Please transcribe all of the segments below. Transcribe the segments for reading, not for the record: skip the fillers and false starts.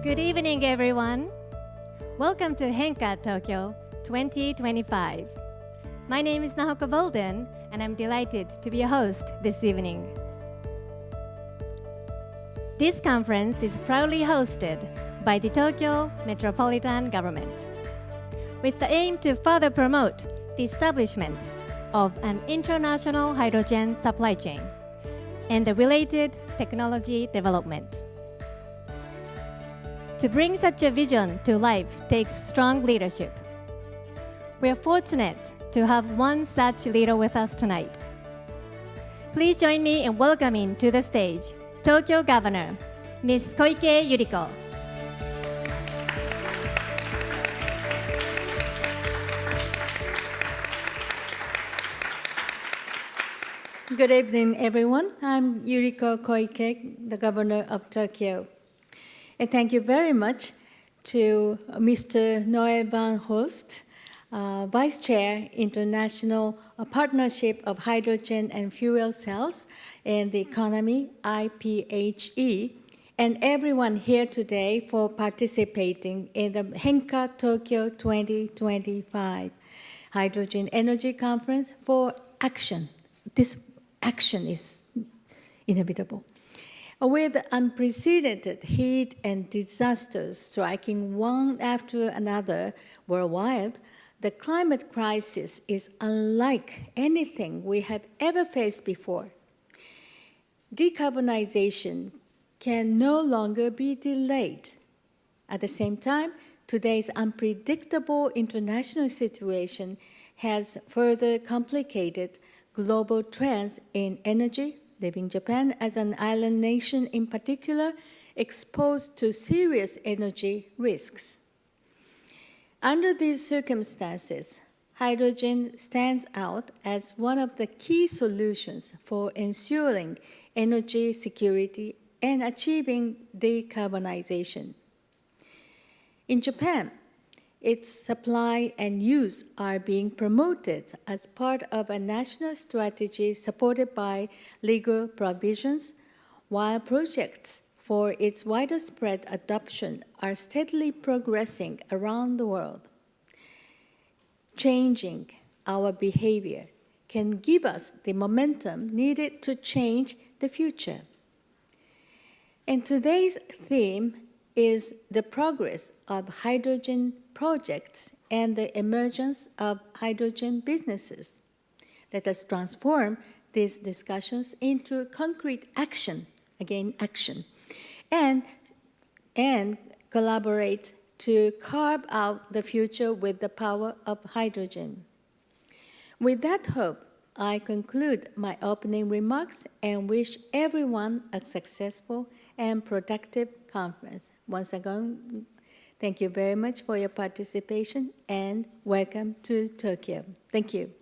Good evening, everyone. Welcome to HENCA Tokyo 2025. My name is Nahoka Bolden, and I'm delighted to be your host this evening. This conference is proudly hosted by the Tokyo Metropolitan Government, with the aim to further promote the establishment of an international hydrogen supply chain and the related technology development. To bring such a vision to life takes strong leadership. We are fortunate to have one such leader with us tonight. Please join me in welcoming to the stage Tokyo Governor, Ms. Koike Yuriko. Good evening, everyone. I'm Yuriko Koike, the Governor of Tokyo. And thank you very much to Mr. Noel van Holst, Vice Chair, International Partnership of Hydrogen and Fuel Cells in the Economy, IPHE, and everyone here today for participating in the HENCA Tokyo 2025 Hydrogen Energy Conference for action. This action is inevitable. With unprecedented heat and disasters striking one after another worldwide, the climate crisis is unlike anything we have ever faced before. Decarbonization can no longer be delayed. At the same time, today's unpredictable international situation has further complicated global trends in energy, leaving Japan as an island nation in particular exposed to serious energy risks. Under these circumstances, hydrogen stands out as one of the key solutions for ensuring energy security and achieving decarbonization. In Japan, its supply and use are being promoted as part of a national strategy supported by legal provisions, while projects for its widespread adoption are steadily progressing around the world. Changing our behavior can give us the momentum needed to change the future. And today's theme is the progress of hydrogen projects and the emergence of hydrogen businesses. Let us transform these discussions into concrete action, again, action, and collaborate to carve out the future with the power of hydrogen. With that hope, I conclude my opening remarks and wish everyone a successful and productive conference. Once again, thank you very much for your participation and welcome to Tokyo. Thank you.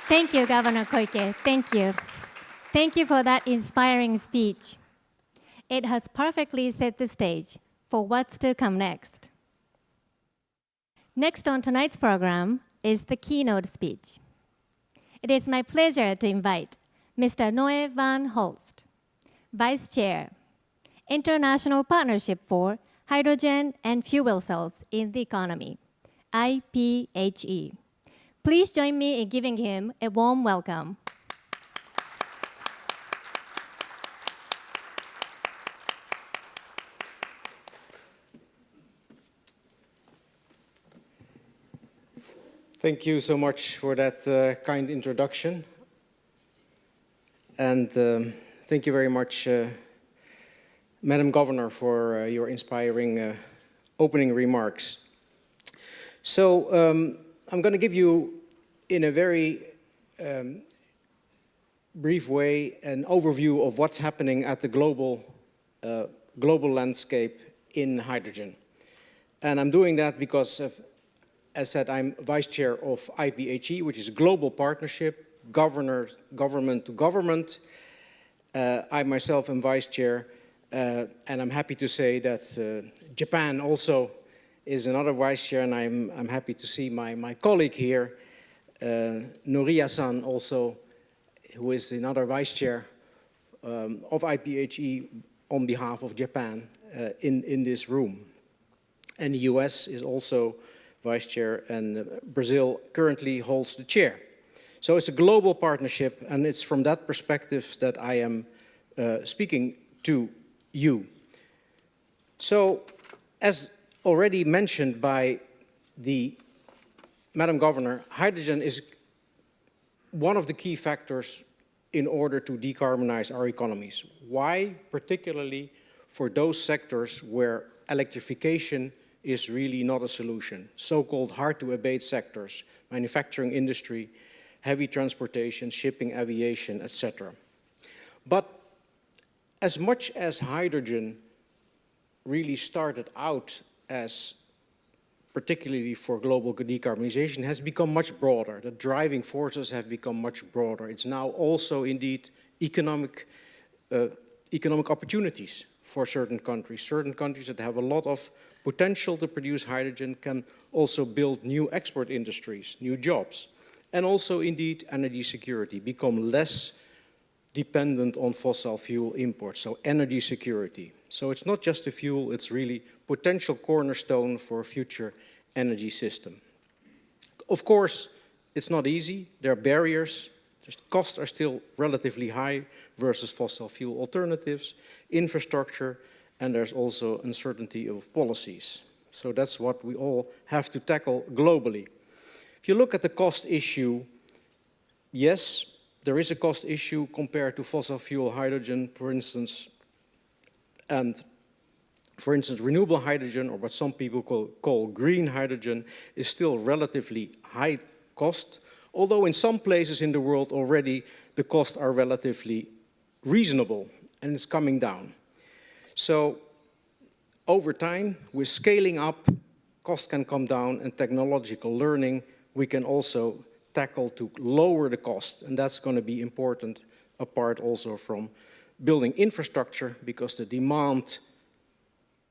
Thank you, Governor Koike. Thank you. Thank you for that inspiring speech. It has perfectly set the stage for what's to come next. Next on tonight's program is the keynote speech. It is my pleasure to invite Mr. Noel van Holst, Vice Chair, International Partnership for Hydrogen and Fuel Cells in the Economy, IPHE. Please join me in giving him a warm welcome. Thank you so much for that kind introduction. And thank you very much, Madam Governor, for your inspiring opening remarks. So I'm going to give you, in a very brief way, an overview of what's happening at the global landscape in hydrogen. And I'm doing that because, as said, I'm Vice Chair of IPHE, which is Global Partnership, Government to Government. I myself am Vice Chair. And I'm happy to say that Japan also is another vice chair, and I'm happy to see my colleague here, Noriya-san, also, who is another vice chair of IPHE on behalf of Japan. in this room. And the US is also vice chair, and Brazil currently holds the chair. So it's a global partnership, and it's from that perspective that I am speaking to you. So, as already mentioned by the Madam Governor, hydrogen is one of the key factors in order to decarbonize our economies. Why? Particularly for those sectors where electrification is really not a solution, so-called hard-to-abate sectors, manufacturing industry, heavy transportation, shipping, aviation, etc. But as much as hydrogen really started out as particularly for global decarbonization, has become much broader. The driving forces have become much broader. It's now also indeed economic opportunities for certain countries. Certain countries that have a lot of potential to produce hydrogen can also build new export industries, new jobs. And also indeed energy security, become less dependent on fossil fuel imports, so energy security. So it's not just a fuel, it's really potential cornerstone for a future energy system. Of course, it's not easy. There are barriers. Just costs are still relatively high versus fossil fuel alternatives, infrastructure, and there's also uncertainty of policies. So that's what we all have to tackle globally. If you look at the cost issue, yes, there is a cost issue compared to fossil fuel hydrogen, for instance, and for instance, renewable hydrogen, or what some people call green hydrogen, is still relatively high cost, although in some places in the world already the costs are relatively reasonable, and it's coming down. So over time, with scaling up, cost can come down, and technological learning, we can also tackle to lower the cost, and that's going to be important, apart also from building infrastructure, because the demand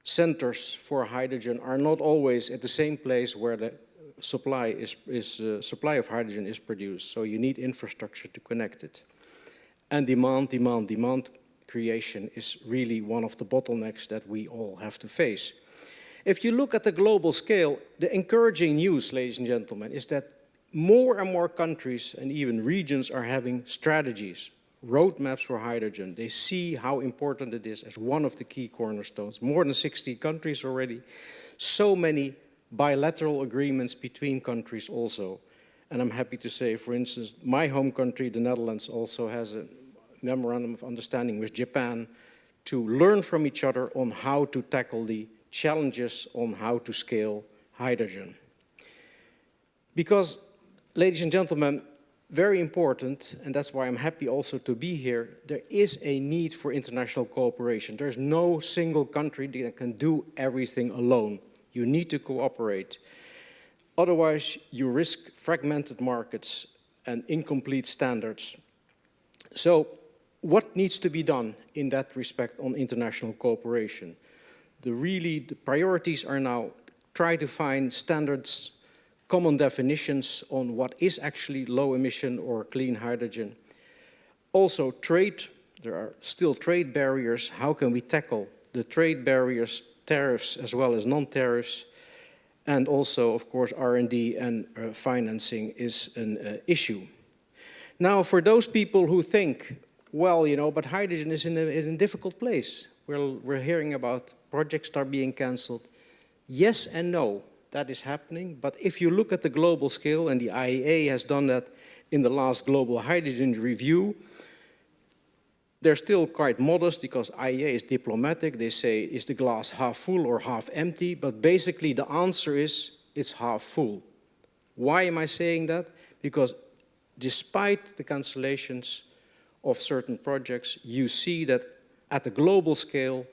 centers for hydrogen are not always at the same place where the supply of hydrogen is produced. So you need infrastructure to connect it. And demand creation is really one of the bottlenecks that we all have to face. If you look at the global scale, the encouraging news, ladies and gentlemen, is that more and more countries and even regions are having strategies, roadmaps for hydrogen. They see how important it is as one of the key cornerstones. More than 60 countries already. So many bilateral agreements between countries also. And I'm happy to say, for instance, my home country, the Netherlands, also has a memorandum of understanding with Japan to learn from each other on how to tackle the challenges on how to scale hydrogen. Because, ladies and gentlemen, very important, and that's why I'm happy also to be here, there is a need for international cooperation. There's no single country that can do everything alone. You need to cooperate. Otherwise, you risk fragmented markets and incomplete standards. So, what needs to be done in that respect on international cooperation? The priorities are now try to find standards, common definitions on what is actually low emission or clean hydrogen. Also trade, there are still trade barriers. How can we tackle the trade barriers, tariffs as well as non-tariffs? And also, of course, R&D and financing is an issue. Now, for those people who think, well, you know, but hydrogen is in a difficult place. We're hearing about projects that are being cancelled. Yes and no, that is happening. But if you look at the global scale, and the IEA has done that in the last Global Hydrogen Review, they're still quite modest because IEA is diplomatic. They say, is the glass half full or half empty? But basically the answer is, it's half full. Why am I saying that? Because despite the cancellations of certain projects, you see that at the global scale,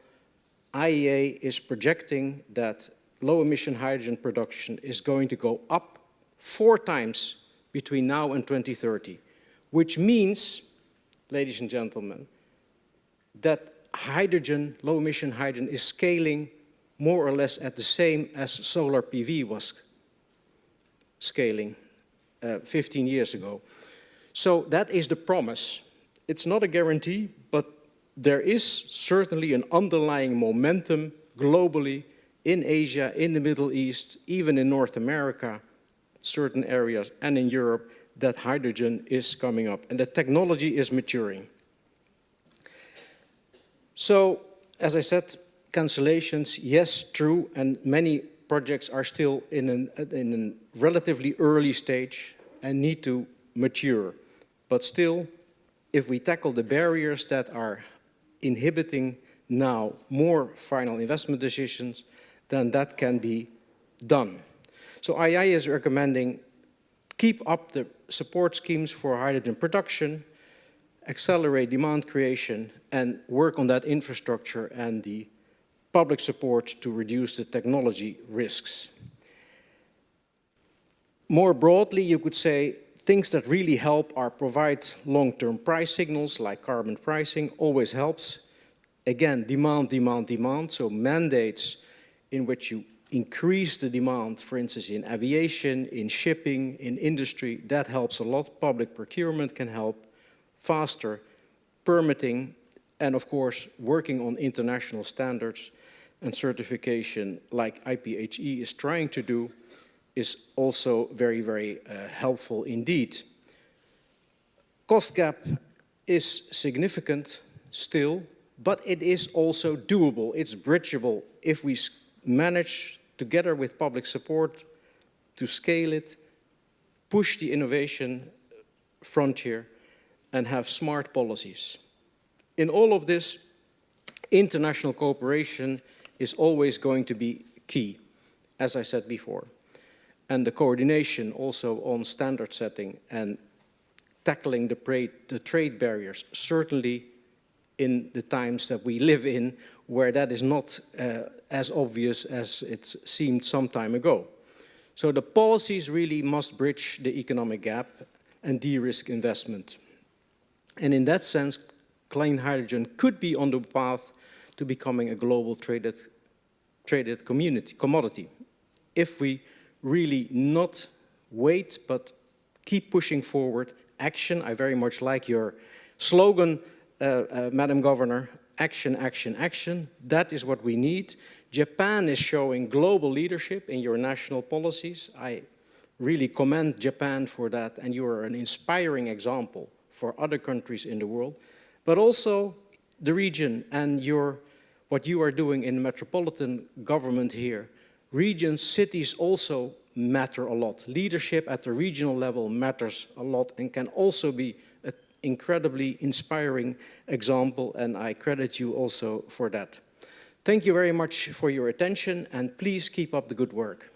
IEA is projecting that low-emission hydrogen production is going to go up 4 times between now and 2030, which means, ladies and gentlemen, that hydrogen, low-emission hydrogen, is scaling more or less at the same as solar PV was scaling 15 years ago. So that is the promise. It's not a guarantee, but there is certainly an underlying momentum globally in Asia, in the Middle East, even in North America, certain areas, and in Europe, that hydrogen is coming up and the technology is maturing. So, as I said, cancellations, yes, true, and many projects are still in a relatively early stage and need to mature. But still, if we tackle the barriers that are inhibiting now more final investment decisions, then that can be done. So IEA is recommending keep up the support schemes for hydrogen production, accelerate demand creation, and work on that infrastructure and the public support to reduce the technology risks. More broadly, you could say things that really help are provide long-term price signals like carbon pricing, always helps. Again, demand, demand, demand, so mandates in which you increase the demand, for instance, in aviation, in shipping, in industry, that helps a lot. Public procurement can help, faster permitting, and of course, working on international standards and certification like IPHE is trying to do is also very, very helpful indeed. Cost gap is significant still, but it is also doable. It's bridgeable if we manage, together with public support, to scale it, push the innovation frontier, and have smart policies. In all of this, international cooperation is always going to be key, as I said before. And the coordination also on standard setting and tackling the trade barriers, certainly in the times that we live in, where that is not as obvious as it seemed some time ago. So the policies really must bridge the economic gap and de-risk investment. And in that sense, clean hydrogen could be on the path to becoming a global traded commodity if we really not wait, but keep pushing forward. Action, I very much like your slogan, Madam Governor, action, action, action. That is what we need. Japan is showing global leadership in your national policies. I really commend Japan for that, and you are an inspiring example for other countries in the world, but also the region and what you are doing in the metropolitan government here. Regions, cities also matter a lot. Leadership at the regional level matters a lot and can also be an incredibly inspiring example, and I credit you also for that. Thank you very much for your attention, and please keep up the good work.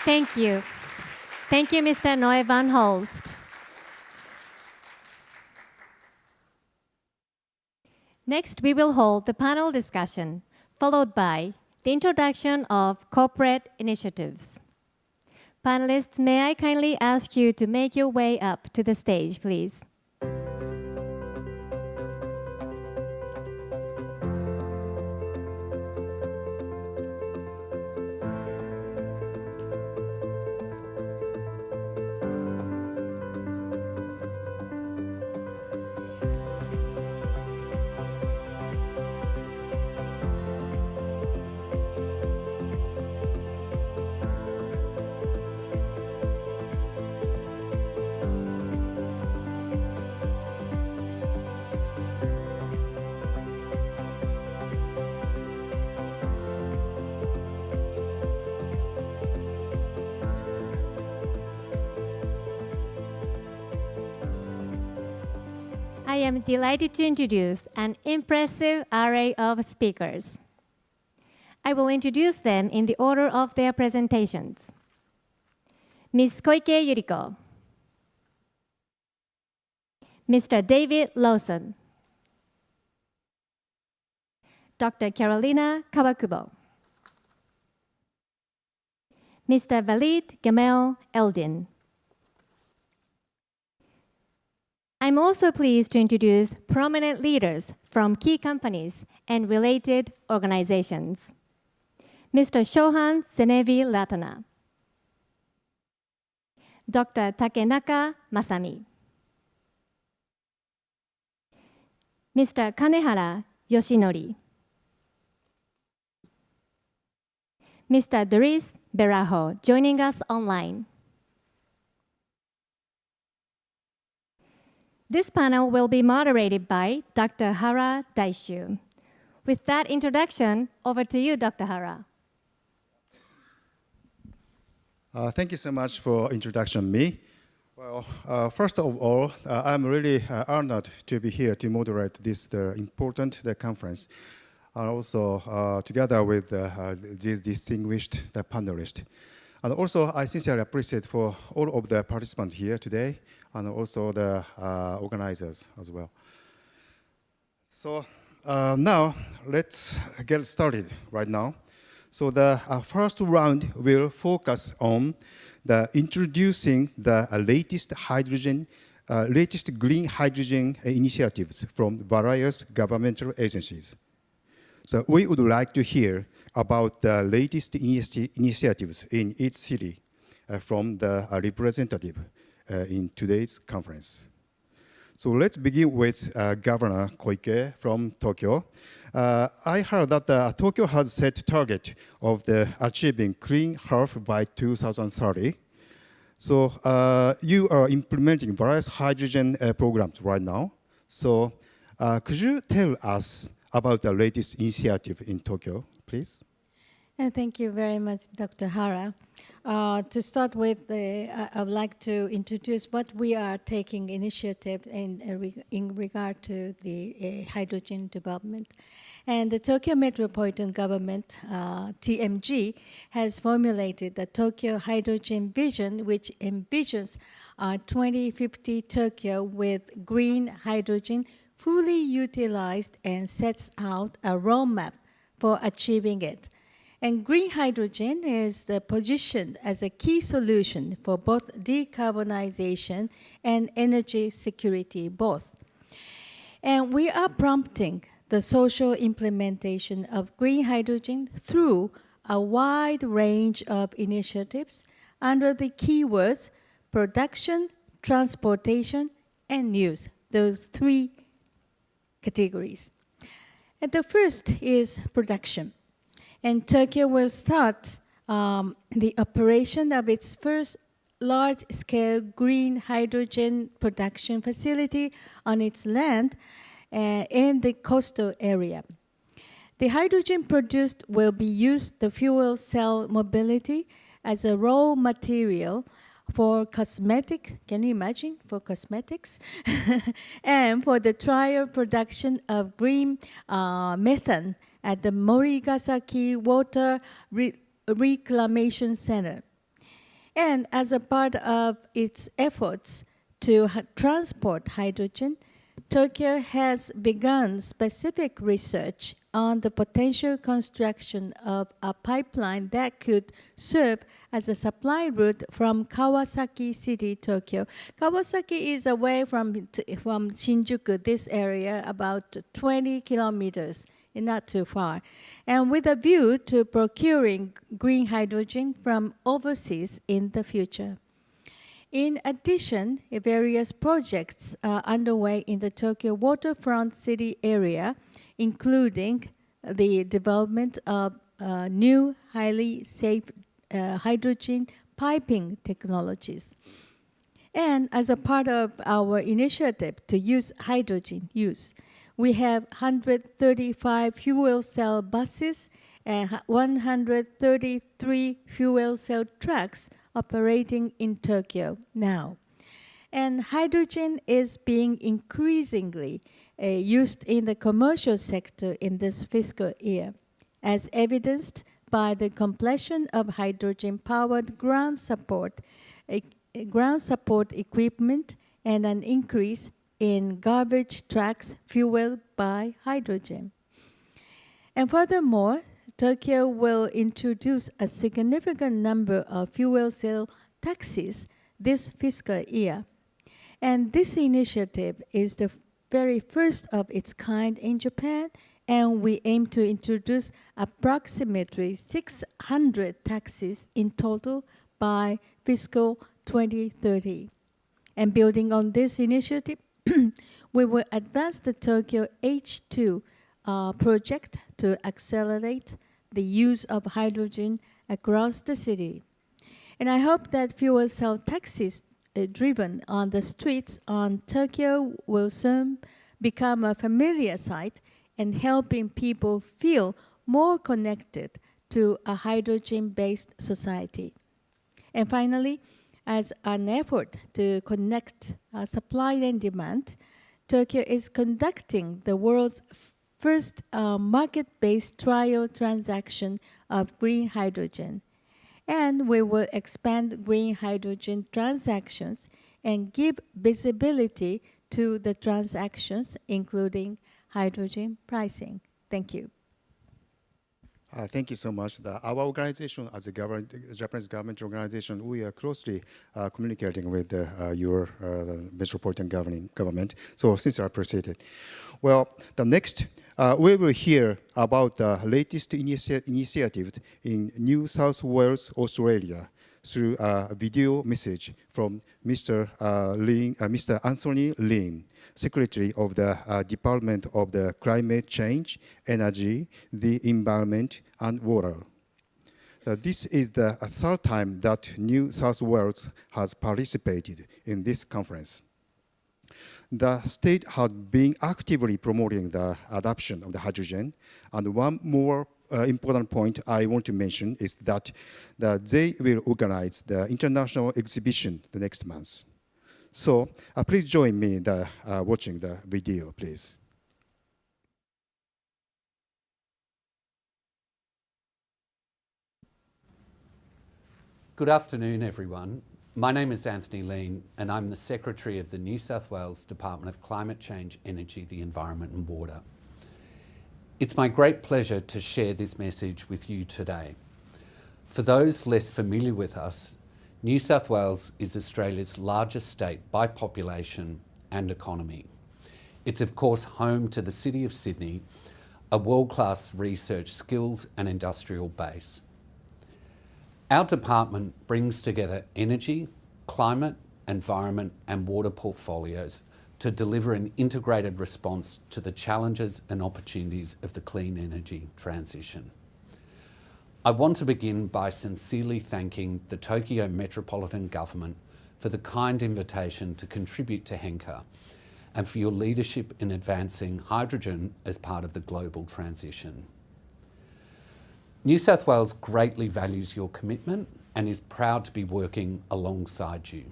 Thank you. Thank you, Mr. Noe van Holst. Next, we will hold the panel discussion, followed by the introduction of corporate initiatives. Panelists, may I kindly ask you to make your way up to the stage, please. I am delighted to introduce an impressive array of speakers. I will introduce them in the order of their presentations. Ms. Koike Yuriko, Mr. David Lawson, Dr. Carolina Kawakubo, Mr. Walid Gamel Eldin. I'm also pleased to introduce prominent leaders from key companies and related organizations. Mr. Shohan Senevi Latana, Dr. Takenaka Masami, Mr. Kanehara Yoshinori, Mr. Dries Berajo, joining us online. This panel will be moderated by Dr. Hara Daishu. With that introduction, over to you, Dr. Hara. Thank you so much for introduction me. Well, first of all, I'm really honored to be here to moderate this important conference, and also together with these distinguished panelists. And also, I sincerely appreciate for all of the participants here today, and also the organizers as well. So now, let's get started right now. So the first round will focus on the introducing the latest green hydrogen initiatives from various governmental agencies. So we would like to hear about the latest initiatives in each city from the representative in today's conference. So let's begin with Governor Koike from Tokyo. I heard that Tokyo has set target of achieving clean health by 2030. So you are implementing various hydrogen programs right now. So could you tell us about the latest initiative in Tokyo, please? Thank you very much, Dr. Hara. To start with, I would like to introduce what we are taking initiative in regard to the hydrogen development. And the Tokyo Metropolitan Government, TMG, has formulated the Tokyo Hydrogen Vision, which envisions 2050 Tokyo with green hydrogen fully utilized and sets out a roadmap for achieving it. And green hydrogen is positioned as a key solution for both decarbonization and energy security, both. And we are prompting the social implementation of green hydrogen through a wide range of initiatives under the keywords production, transportation, and use, those three categories. And the first is production. And Tokyo will start the operation of its first large-scale green hydrogen production facility on its land in the coastal area. The hydrogen produced will be used the fuel cell mobility as a raw material for cosmetics, can you imagine, for cosmetics? And for the trial production of green methane at the Morigasaki Water Reclamation Center. And as a part of its efforts to transport hydrogen, Tokyo has begun specific research on the potential construction of a pipeline that could serve as a supply route from Kawasaki City, Tokyo. Kawasaki is away from Shinjuku, this area, about 20 kilometers, not too far, and with a view to procuring green hydrogen from overseas in the future. In addition, various projects are underway in the Tokyo waterfront city area, including the development of new highly safe hydrogen piping technologies. And as a part of our initiative to use hydrogen use, we have 135 fuel cell buses and 133 fuel cell trucks operating in Tokyo now. And hydrogen is being increasingly used in the commercial sector in this fiscal year, as evidenced by the completion of hydrogen-powered ground support equipment and an increase in garbage trucks fueled by hydrogen. And furthermore, Tokyo will introduce a significant number of fuel cell taxis this fiscal year. And this initiative is the very first of its kind in Japan, and we aim to introduce approximately 600 taxis in total by fiscal 2030. And building on this initiative, We will advance the Tokyo H2 project to accelerate the use of hydrogen across the city. And I hope that fuel cell taxis driven on the streets on Tokyo will soon become a familiar sight and helping people feel more connected to a hydrogen-based society. And finally, as an effort to connect supply and demand, Tokyo is conducting the world's first market-based trial transaction of green hydrogen. And we will expand green hydrogen transactions and give visibility to the transactions, including hydrogen pricing. Thank you. Thank you so much. Our organization, as a Japanese government organization, we are closely communicating with your metropolitan government. So sincerely appreciate it. Well, the next, we will hear about the latest initiatives in New South Wales, Australia, through a video message from Mr. Anthony Lin, Secretary of the Department of the Climate Change, Energy, the Environment, and Water. This is the third time that New South Wales has participated in this conference. The state has been actively promoting the adoption of the hydrogen, and one more important point I want to mention is that they will organize the international exhibition the next month. So please join me in watching the video, please. Good afternoon, everyone. My name is Anthony Lean, and I'm the Secretary of the New South Wales Department of Climate Change, Energy, the Environment and Water. It's my great pleasure to share this message with you today. For those less familiar with us, New South Wales is Australia's largest state by population and economy. It's of course home to the City of Sydney, a world-class research skills and industrial base. Our department brings together energy, climate, environment and water portfolios to deliver an integrated response to the challenges and opportunities of the clean energy transition. I want to begin by sincerely thanking the Tokyo Metropolitan Government for the kind invitation to contribute to HENCA and for your leadership in advancing hydrogen as part of the global transition. New South Wales greatly values your commitment and is proud to be working alongside you.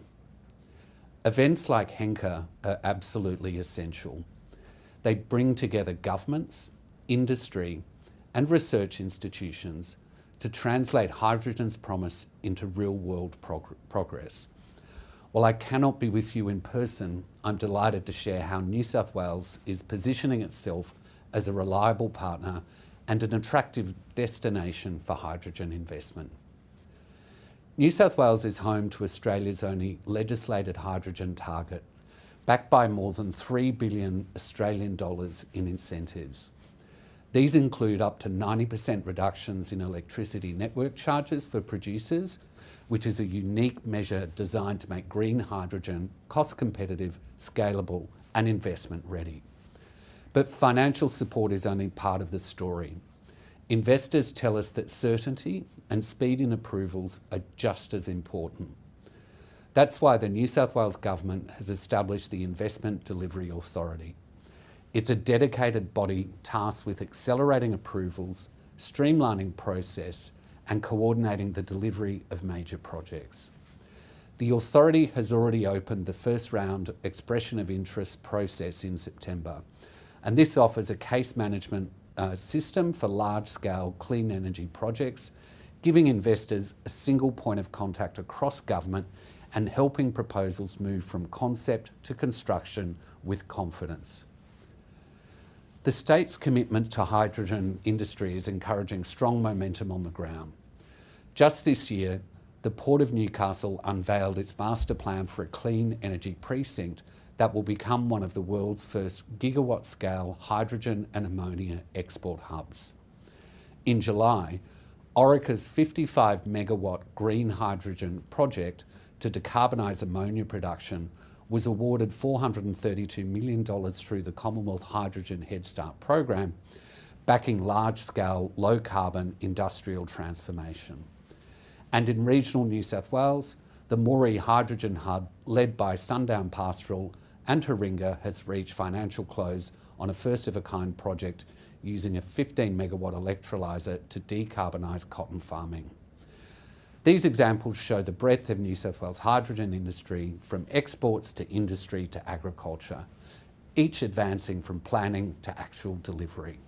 Events like HENCA are absolutely essential. They bring together governments, industry, and research institutions to translate hydrogen's promise into real-world progress. While I cannot be with you in person, I'm delighted to share how New South Wales is positioning itself as a reliable partner and an attractive destination for hydrogen investment. New South Wales is home to Australia's only legislated hydrogen target, backed by more than 3 billion Australian dollars in incentives. These include up to 90% reductions in electricity network charges for producers, which is a unique measure designed to make green hydrogen cost competitive, scalable, and investment ready. But financial support is only part of the story. Investors tell us that certainty and speed in approvals are just as important. That's why the New South Wales Government has established the Investment Delivery Authority. It's a dedicated body tasked with accelerating approvals, streamlining process, and coordinating the delivery of major projects. The authority has already opened the first round expression of interest process in September, and this offers a case management system for large-scale clean energy projects, giving investors a single point of contact across government and helping proposals move from concept to construction with confidence. The state's commitment to hydrogen industry is encouraging strong momentum on the ground. Just this year, the Port of Newcastle unveiled its master plan for a clean energy precinct that will become one of the world's first gigawatt-scale hydrogen and ammonia export hubs. In July, Orica's 55 megawatt green hydrogen project to decarbonise ammonia production was awarded $432 million through the Commonwealth Hydrogen Head Start program, backing large-scale, low-carbon industrial transformation. And in regional New South Wales, the Moree Hydrogen Hub, led by Sundown Pastoral and Haringa, has reached financial close on a first-of-a-kind project using a 15-megawatt electrolyser to decarbonise cotton farming. These examples show the breadth of New South Wales hydrogen industry, from exports to industry to agriculture, each advancing from planning to actual delivery.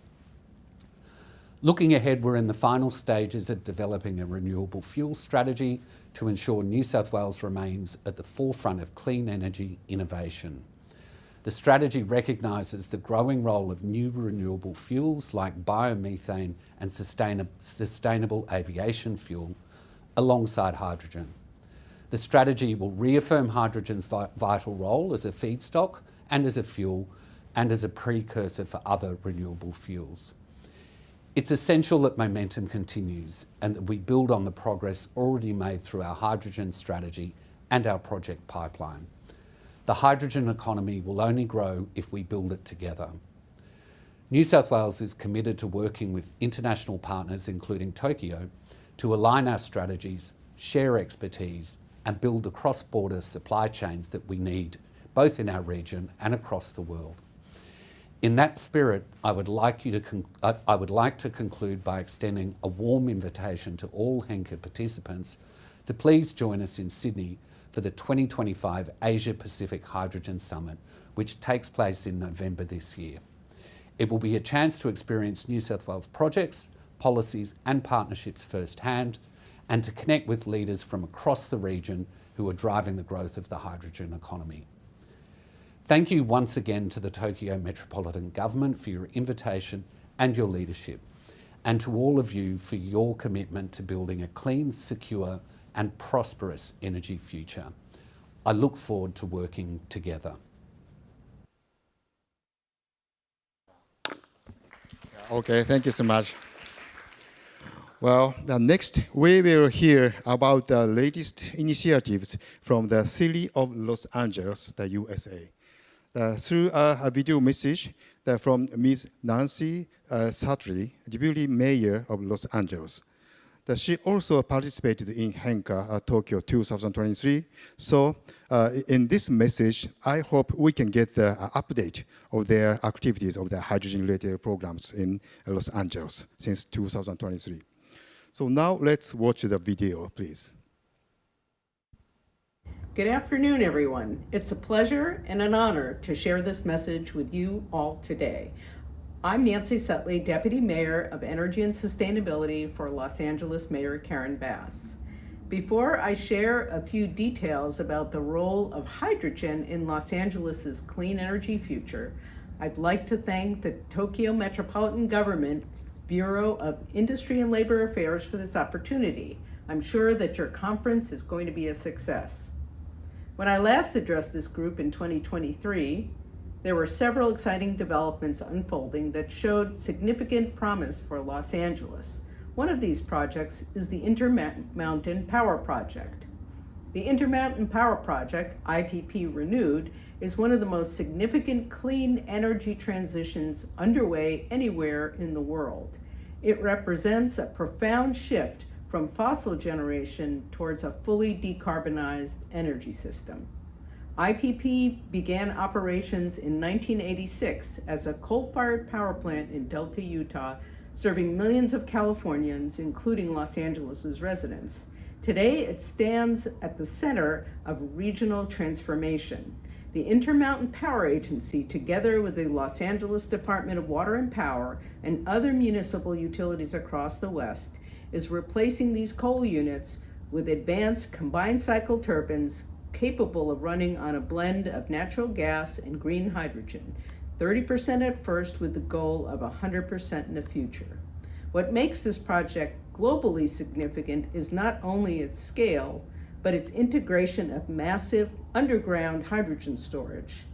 Looking ahead, we're in the final stages of developing a renewable fuel strategy to ensure New South Wales remains at the forefront of clean energy innovation. The strategy recognises the growing role of new renewable fuels like biomethane and sustainable aviation fuel alongside hydrogen. The strategy will reaffirm hydrogen's vital role as a feedstock and as a fuel and as a precursor for other renewable fuels. It's essential that momentum continues and that we build on the progress already made through our hydrogen strategy and our project pipeline. The hydrogen economy will only grow if we build it together. New South Wales is committed to working with international partners, including Tokyo, to align our strategies, share expertise, and build the cross-border supply chains that we need, both in our region and across the world. In that spirit, I would like to conclude by extending a warm invitation to all HENCA participants to please join us in Sydney for the 2025 Asia Pacific Hydrogen Summit, which takes place in November this year. It will be a chance to experience New South Wales projects, policies and partnerships firsthand, and to connect with leaders from across the region who are driving the growth of the hydrogen economy. Thank you once again to the Tokyo Metropolitan Government for your invitation and your leadership, and to all of you for your commitment to building a clean, secure and prosperous energy future. I look forward to working together. Okay, thank you so much. Well, next we will hear about the latest initiatives from the city of Los Angeles, the USA. Through a video message from Ms. Nancy Sartry, Deputy Mayor of Los Angeles. She also participated in HENCA Tokyo 2023. So in this message, I hope we can get the update of their activities of the hydrogen-related programs in Los Angeles since 2023. So now let's watch the video, please. Good afternoon, everyone. It's a pleasure and an honor to share this message with you all today. I'm Nancy Sutley, Deputy Mayor of Energy and Sustainability for Los Angeles Mayor Karen Bass. Before I share a few details about the role of hydrogen in Los Angeles's clean energy future, I'd like to thank the Tokyo Metropolitan Government Bureau of Industry and Labor Affairs for this opportunity. I'm sure that your conference is going to be a success. When I last addressed this group in 2023, there were several exciting developments unfolding that showed significant promise for Los Angeles. One of these projects is the Intermountain Power Project. The Intermountain Power Project, IPP Renewed, is one of the most significant clean energy transitions underway anywhere in the world. It represents a profound shift from fossil generation towards a fully decarbonized energy system. IPP began operations in 1986 as a coal-fired power plant in Delta, Utah, serving millions of Californians, including Los Angeles' residents. Today, it stands at the center of regional transformation. The Intermountain Power Agency, together with the Los Angeles Department of Water and Power and other municipal utilities across the West, is replacing these coal units with advanced combined cycle turbines capable of running on a blend of natural gas and green hydrogen, 30% at first with the goal of 100% in the future. What makes this project globally significant is not only its scale, but its integration of massive underground hydrogen storage.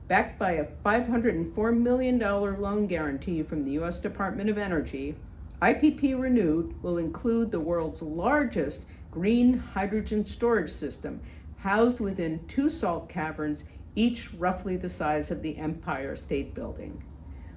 Backed by a $504 million loan guarantee from the U.S. Department of Energy, IPP Renewed will include the world's largest green hydrogen storage system, housed within 2 salt caverns, each roughly the size of the Empire State Building.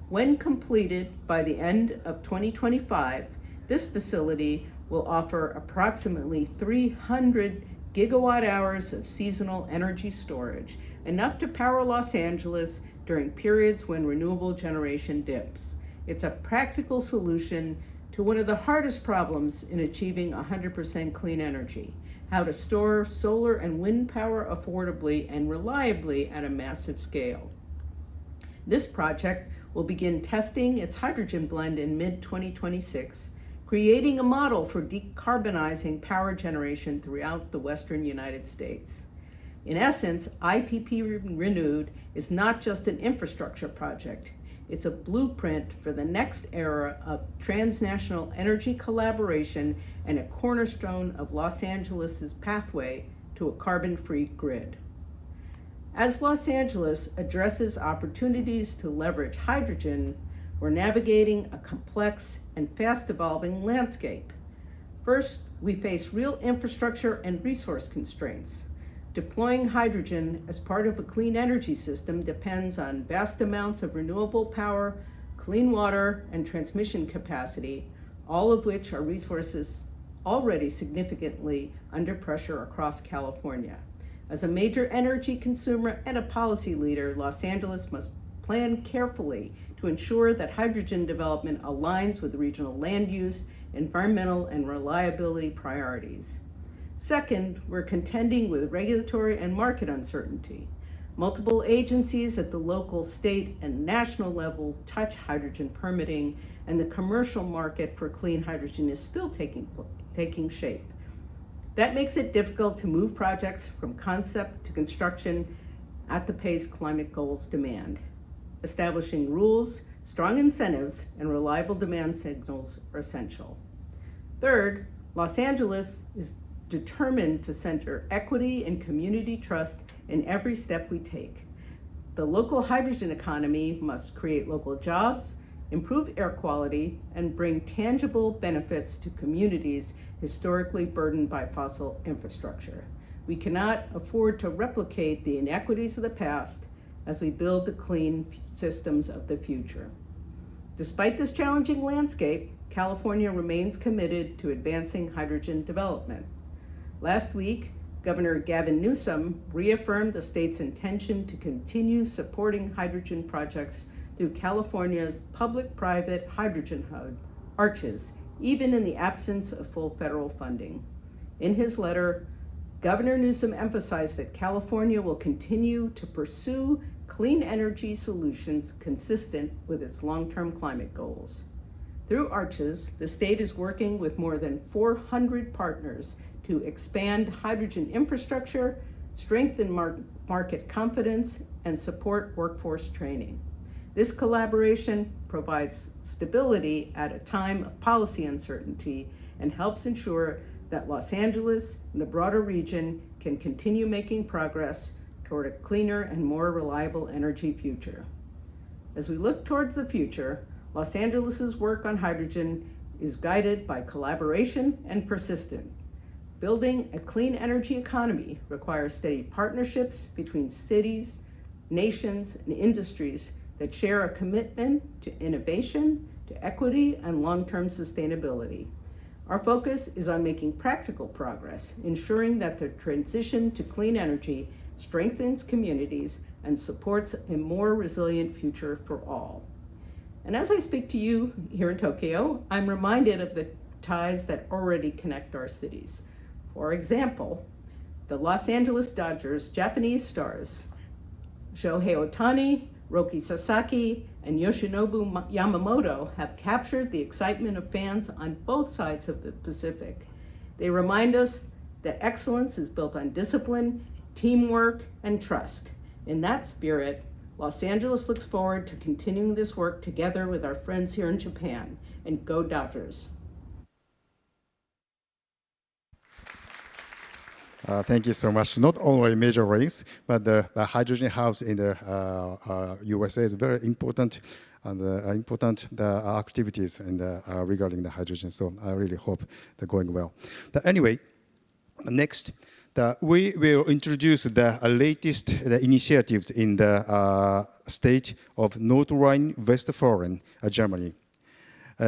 When completed by the end of 2025, this facility will offer approximately 300 gigawatt hours of seasonal energy storage, enough to power Los Angeles during periods when renewable generation dips. It's a practical solution to one of the hardest problems in achieving 100% clean energy: how to store solar and wind power affordably and reliably at a massive scale. This project will begin testing its hydrogen blend in mid-2026, creating a model for decarbonizing power generation throughout the Western United States. In essence, IPP Renewed is not just an infrastructure project. It's a blueprint for the next era of transnational energy collaboration and a cornerstone of Los Angeles's pathway to a carbon-free grid. As Los Angeles addresses opportunities to leverage hydrogen, we're navigating a complex and fast-evolving landscape. First, we face real infrastructure and resource constraints. Deploying hydrogen as part of a clean energy system depends on vast amounts of renewable power, clean water, and transmission capacity, all of which are resources already significantly under pressure across California. As a major energy consumer and a policy leader, Los Angeles must plan carefully to ensure that hydrogen development aligns with regional land use, environmental, and reliability priorities. Second, we're contending with regulatory and market uncertainty. Multiple agencies at the local, state, and national level touch hydrogen permitting, and the commercial market for clean hydrogen is still taking shape. That makes it difficult to move projects from concept to construction at the pace climate goals demand. Establishing rules, strong incentives, and reliable demand signals are essential. Third, Los Angeles is determined to center equity and community trust in every step we take. The local hydrogen economy must create local jobs, improve air quality, and bring tangible benefits to communities historically burdened by fossil infrastructure. We cannot afford to replicate the inequities of the past as we build the clean systems of the future. Despite this challenging landscape, California remains committed to advancing hydrogen development. Last week, Governor Gavin Newsom reaffirmed the state's intention to continue supporting hydrogen projects through California's public-private hydrogen hub, ARCHES, even in the absence of full federal funding. In his letter, Governor Newsom emphasized that California will continue to pursue clean energy solutions consistent with its long-term climate goals. Through ARCHES, the state is working with more than 400 partners to expand hydrogen infrastructure, strengthen market confidence, and support workforce training. This collaboration provides stability at a time of policy uncertainty and helps ensure that Los Angeles and the broader region can continue making progress toward a cleaner and more reliable energy future. As we look towards the future, Los Angeles's work on hydrogen is guided by collaboration and persistence. Building a clean energy economy requires steady partnerships between cities, nations, and industries that share a commitment to innovation, to equity, and long-term sustainability. Our focus is on making practical progress, ensuring that the transition to clean energy strengthens communities and supports a more resilient future for all. And as I speak to you here in Tokyo, I'm reminded of the ties that already connect our cities. For example, the Los Angeles Dodgers Japanese stars, Shohei Ohtani, Roki Sasaki, and Yoshinobu Yamamoto have captured the excitement of fans on both sides of the Pacific. They remind us that excellence is built on discipline, teamwork, and trust. In that spirit, Los Angeles looks forward to continuing this work together with our friends here in Japan. And go Dodgers! Thank you so much. Not only major race, but the hydrogen hubs in the USA is very important and important activities regarding the hydrogen. So I really hope they're going well. Anyway, next, We will introduce the latest initiatives in the state of North Rhine-Westphalia, Germany.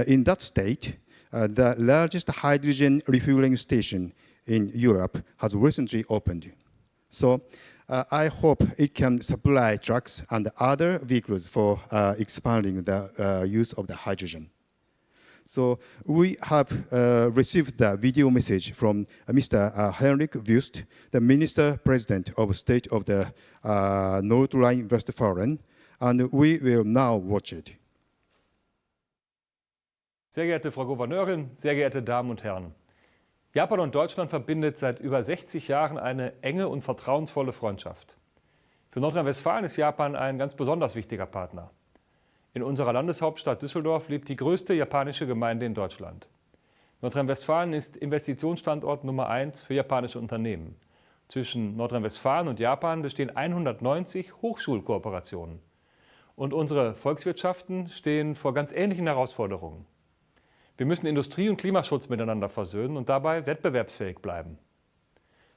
In that state, the largest hydrogen refueling station in Europe has recently opened. So I hope it can supply trucks and other vehicles for expanding the use of the hydrogen. So we have received the video message from Mr. Henrik Wüst, the Minister President of State of the North Rhine-Westphalia, and we will now watch it. Sehr geehrte Frau Gouverneurin, sehr geehrte Damen und Herren. Japan und Deutschland verbindet seit über 60 Jahren eine enge und vertrauensvolle Freundschaft. Für Nordrhein-Westfalen ist Japan ein ganz besonders wichtiger Partner. In unserer Landeshauptstadt Düsseldorf lebt die größte japanische Gemeinde in Deutschland. Nordrhein-Westfalen ist Investitionsstandort Nummer 1 für japanische Unternehmen. Zwischen Nordrhein-Westfalen und Japan bestehen 190 Hochschulkooperationen. Und unsere Volkswirtschaften stehen vor ganz ähnlichen Herausforderungen. Wir müssen Industrie- und Klimaschutz miteinander versöhnen und dabei wettbewerbsfähig bleiben.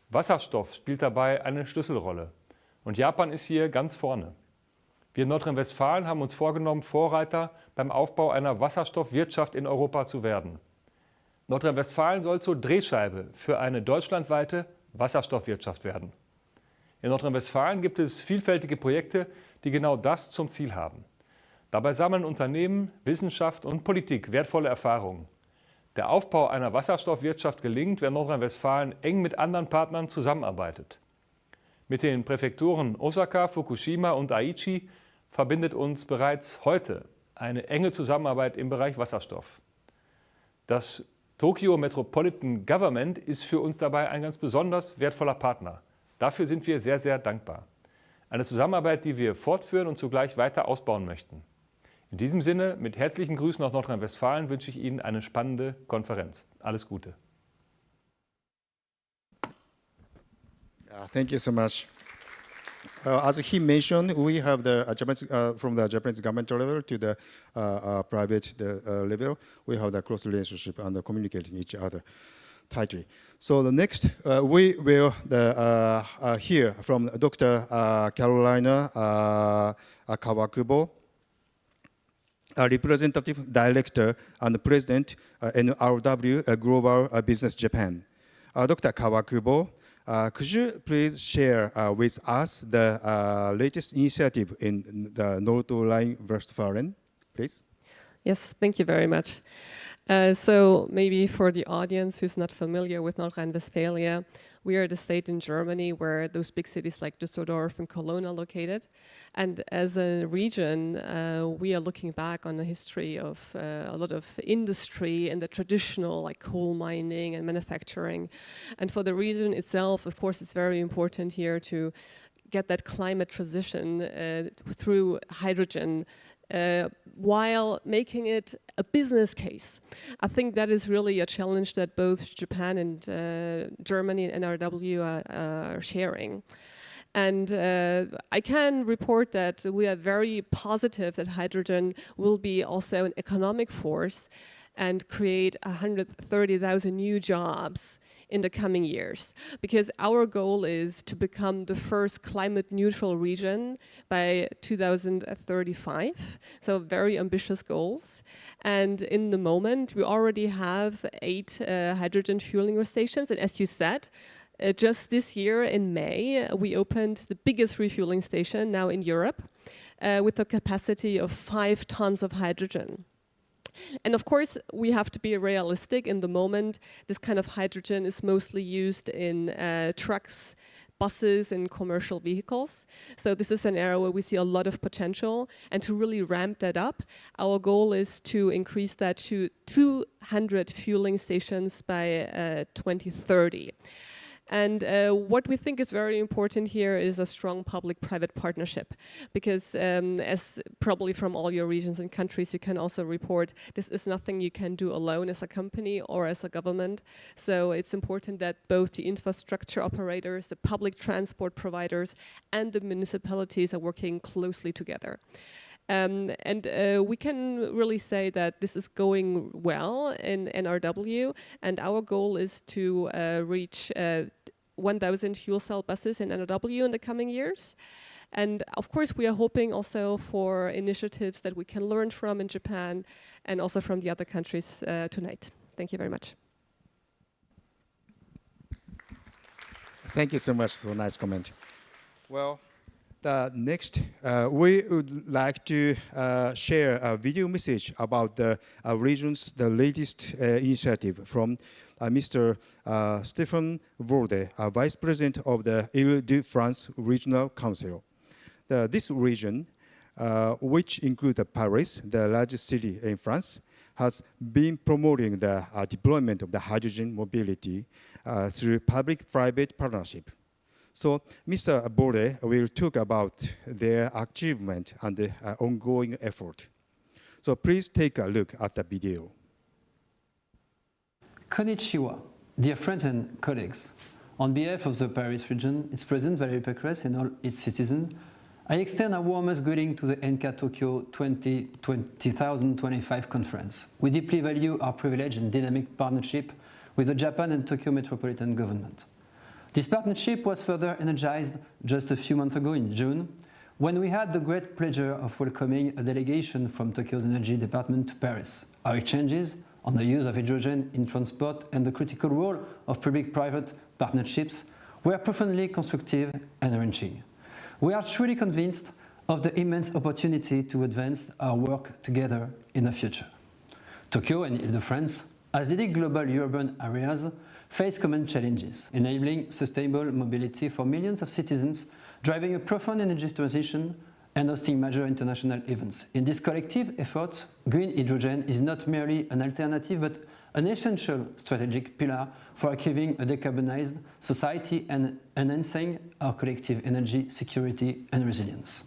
Wasserstoff spielt dabei eine Schlüsselrolle. Und Japan ist hier ganz vorne. Wir in Nordrhein-Westfalen haben uns vorgenommen, Vorreiter beim Aufbau einer Wasserstoffwirtschaft in Europa zu werden. Nordrhein-Westfalen soll zur Drehscheibe für eine deutschlandweite Wasserstoffwirtschaft werden. In Nordrhein-Westfalen gibt es vielfältige Projekte, die genau das zum Ziel haben. Dabei sammeln Unternehmen, Wissenschaft und Politik wertvolle Erfahrungen. Der Aufbau einer Wasserstoffwirtschaft gelingt, wenn Nordrhein-Westfalen eng mit anderen Partnern zusammenarbeitet. Mit den Präfekturen Osaka, Fukushima und Aichi verbindet uns bereits heute eine enge Zusammenarbeit im Bereich Wasserstoff. Das Tokyo Metropolitan Government ist für uns dabei ein ganz besonders wertvoller Partner. Dafür sind wir sehr, sehr dankbar. Eine Zusammenarbeit, die wir fortführen und zugleich weiter ausbauen möchten. In diesem Sinne, mit herzlichen Grüßen aus Nordrhein-Westfalen wünsche ich Ihnen eine spannende Konferenz. Alles Gute. Thank you so much. As he mentioned, we have the from the Japanese government level to the private level, we have the close relationship and communicating each other tightly. So the next, we will hear from Dr. Carolina Kawakubo, a representative director and president NRW Global Business Japan. Dr. Kawakubo, could you please share with us the latest initiative in the North Rhine-Westphalia, please? Yes, thank you very much. So maybe for the audience who's not familiar with North Rhine-Westphalia, we are the state in Germany where those big cities like Düsseldorf and Cologne are located. And as a region, we are looking back on a history of a lot of industry and the traditional like coal mining and manufacturing. And for the region itself, of course, it's very important here to get that climate transition through hydrogen while making it a business case. I think that is really a challenge that both Japan and Germany and NRW are sharing. And I can report that we are very positive that hydrogen will be also an economic force and create 130,000 new jobs in the coming years, because our goal is to become the first climate neutral region by 2035. So very ambitious goals. And in the moment, we already have 8 hydrogen fueling stations. And as you said, just this year in May, we opened the biggest refueling station now in Europe with a capacity of 5 tons of hydrogen. And of course, we have to be realistic. In the moment, this kind of hydrogen is mostly used in trucks, buses, and commercial vehicles. So this is an area where we see a lot of potential. And to really ramp that up, our goal is to increase that to 200 fueling stations by 2030. And what we think is very important here is a strong public-private partnership, because as probably from all your regions and countries, you can also report this is nothing you can do alone as a company or as a government. So it's important that both the infrastructure operators, the public transport providers, and the municipalities are working closely together. And we can really say that this is going well in NRW, and our goal is to reach 1,000 fuel cell buses in NOW in the coming years. And of course, we are hoping also for initiatives that we can learn from in Japan and also from the other countries tonight. Thank you very much. Thank you so much for a nice comment. Well, next, we would like to share a video message about the region's latest initiative from Mr. Stéphane Vorde, Vice President of the Île-de-France Regional Council. This region, which includes Paris, the largest city in France, has been promoting the deployment of the hydrogen mobility through public-private partnership. So Mr. Borde will talk about their achievement and the ongoing effort. So please take a look at the video. Konnichiwa, dear friends and colleagues. On behalf of the Paris region, its President Valérie Pécresse and all its citizens, I extend our warmest greeting to the HENCA Tokyo 2025 conference. We deeply value our privileged and dynamic partnership with the Japan and Tokyo Metropolitan Government. This partnership was further energized just a few months ago in June, when we had the great pleasure of welcoming a delegation from Tokyo's Energy Department to Paris. Our exchanges on the use of hydrogen in transport and the critical role of public-private partnerships were profoundly constructive and enriching. We are truly convinced of the immense opportunity to advance our work together in the future. Tokyo and Île-de-France, as leading global urban areas, face common challenges, enabling sustainable mobility for millions of citizens, driving a profound energy transition, and hosting major international events. In this collective effort, green hydrogen is not merely an alternative, but an essential strategic pillar for achieving a decarbonized society and enhancing our collective energy security and resilience.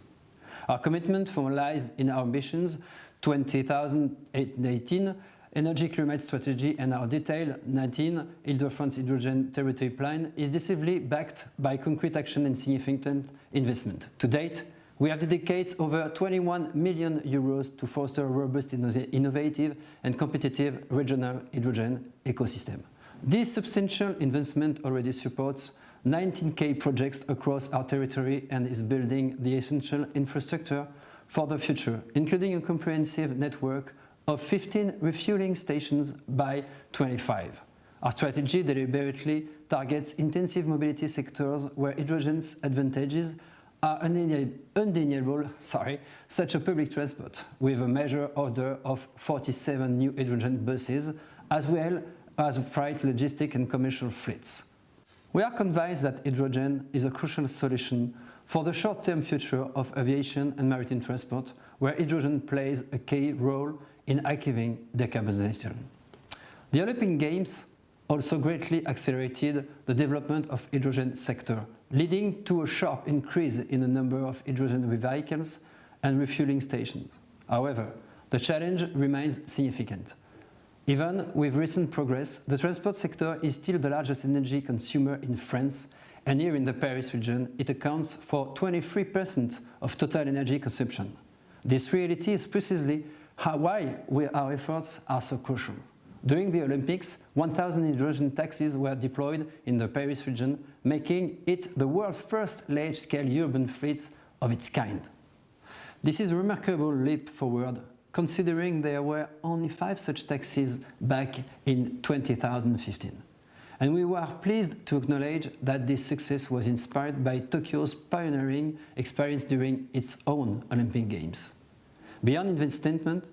Our commitment formalized in our ambitions 2018 Energy Climate Strategy and our detailed 19 Île-de-France Hydrogen Territory Plan is decisively backed by concrete action and significant investment. To date, we have dedicated over 21 million euros to foster a robust, innovative and competitive regional hydrogen ecosystem. This substantial investment already supports 19K projects across our territory and is building the essential infrastructure for the future, including a comprehensive network of 15 refueling stations by 2025. Our strategy deliberately targets intensive mobility sectors where hydrogen's advantages are undeniable, such as public transport, with a major order of 47 new hydrogen buses, as well as freight, logistic and commercial fleets. We are convinced that hydrogen is a crucial solution for the short-term future of aviation and maritime transport, where hydrogen plays a key role in achieving decarbonization. The Olympic Games also greatly accelerated the development of hydrogen sector, leading to a sharp increase in the number of hydrogen vehicles and refueling stations. However, the challenge remains significant. Even with recent progress, the transport sector is still the largest energy consumer in France, and here in the Paris region, it accounts for 23% of total energy consumption. This reality is precisely why our efforts are so crucial. During the Olympics, 1,000 hydrogen taxis were deployed in the Paris region, making it the world's first large-scale urban fleet of its kind. This is a remarkable leap forward, considering there were only 5 such taxis back in 2015. And we were pleased to acknowledge that this success was inspired by Tokyo's pioneering experience during its own Olympic Games. Beyond investment,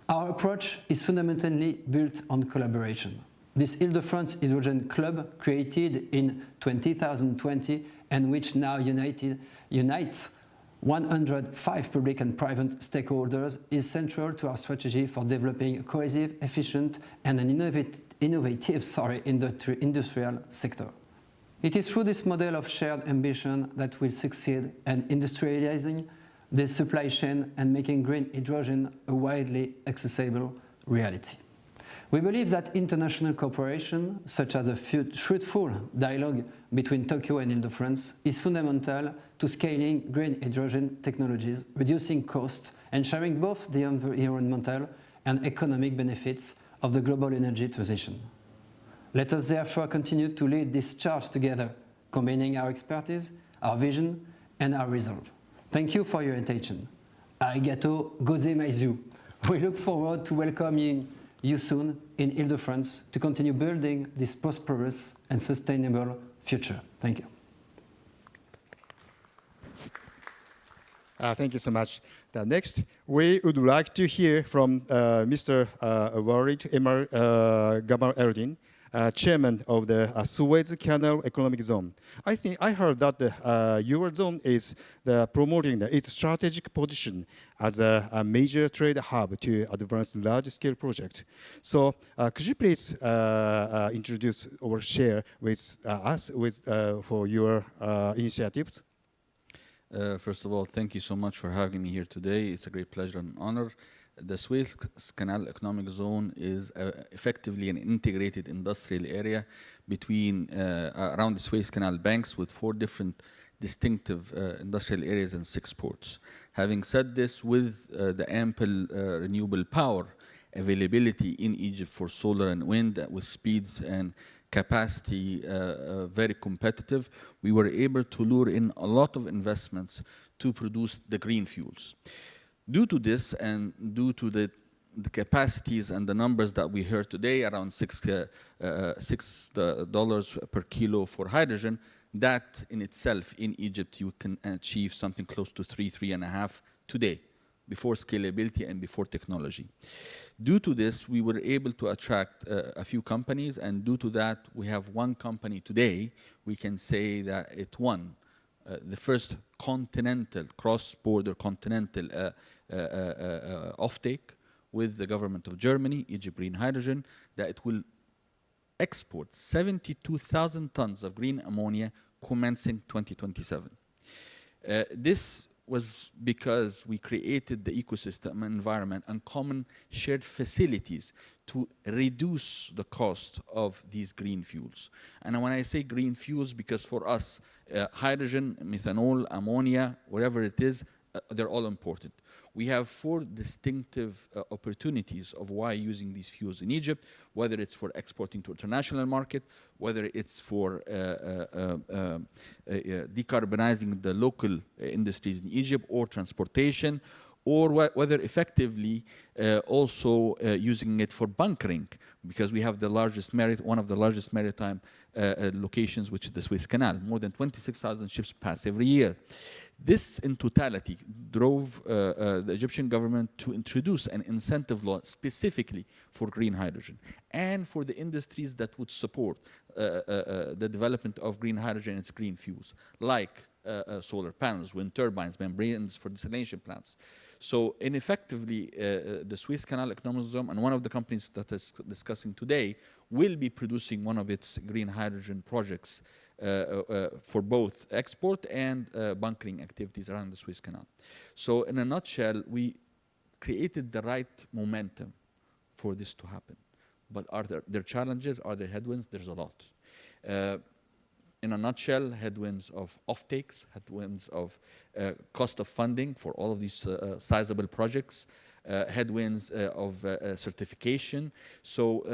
our approach is fundamentally built on collaboration. This Île-de-France Hydrogen Club, created in 2020 and which now unites 105 public and private stakeholders, is central to our strategy for developing a cohesive, efficient and an innovative industrial sector. It is through this model of shared ambition that we'll succeed in industrializing the supply chain and making green hydrogen a widely accessible reality. We believe that international cooperation, such as a fruitful dialogue between Tokyo and Île-de-France, is fundamental to scaling green hydrogen technologies, reducing costs, and sharing both the environmental and economic benefits of the global energy transition. Let us therefore continue to lead this charge together combining our expertise, our vision, and our resolve. Thank you for your attention. Arigato gozaimasu. We look forward to welcoming you soon in Ile-de-France to continue building this prosperous and sustainable future. Thank you. Thank you so much. Next, we would like to hear from Mr. Walid Emar Gamal Eldin, Chairman of the Suez Canal Economic Zone. I think I heard that the Eurozone is promoting its strategic position as a major trade hub to advance large-scale projects. So could you please introduce or share with us for your initiatives? First of all, thank you so much for having me here today. It's a great pleasure and honor. The Suez Canal Economic Zone is effectively an integrated industrial area between around the Suez Canal banks with 4 different distinctive industrial areas and 6 ports. Having said this, with the ample renewable power availability in Egypt for solar and wind with speeds and capacity very competitive, we were able to lure in a lot of investments to produce the green fuels. Due to this and due to the capacities and the numbers that we heard today, around $6 per kilo for hydrogen, that in itself in Egypt you can achieve something close to 3.5 today, before scalability and before technology. Due to this, we were able to attract a few companies, and due to that, we have one company today. We can say that it won the first continental, cross-border continental offtake with the government of Germany, Egypt Green Hydrogen, that it will export 72,000 tons of green ammonia commencing 2027. This was because we created the ecosystem environment and common shared facilities to reduce the cost of these green fuels. And when I say green fuels, because for us, hydrogen, methanol, ammonia, whatever it is, they're all important. We have 4 distinctive opportunities of why using these fuels in Egypt, whether it's for exporting to international market, whether it's for decarbonizing the local industries in Egypt or transportation, or whether effectively also using it for bunkering, because we have the largest one of the largest maritime locations, which is the Suez Canal. More than 26,000 ships pass every year. This in totality drove the Egyptian government to introduce an incentive law specifically for green hydrogen and for the industries that would support the development of green hydrogen and its green fuels, like solar panels, wind turbines, membranes for desalination plants. So effectively, the Suez Canal Economic Zone, and one of the companies that is discussing today, will be producing one of its green hydrogen projects for both export and bunkering activities around the Suez Canal. So in a nutshell, we created the right momentum for this to happen. But are there challenges? Are there headwinds? There's a lot. In a nutshell, headwinds of offtakes, headwinds of cost of funding for all of these sizable projects, headwinds of certification, so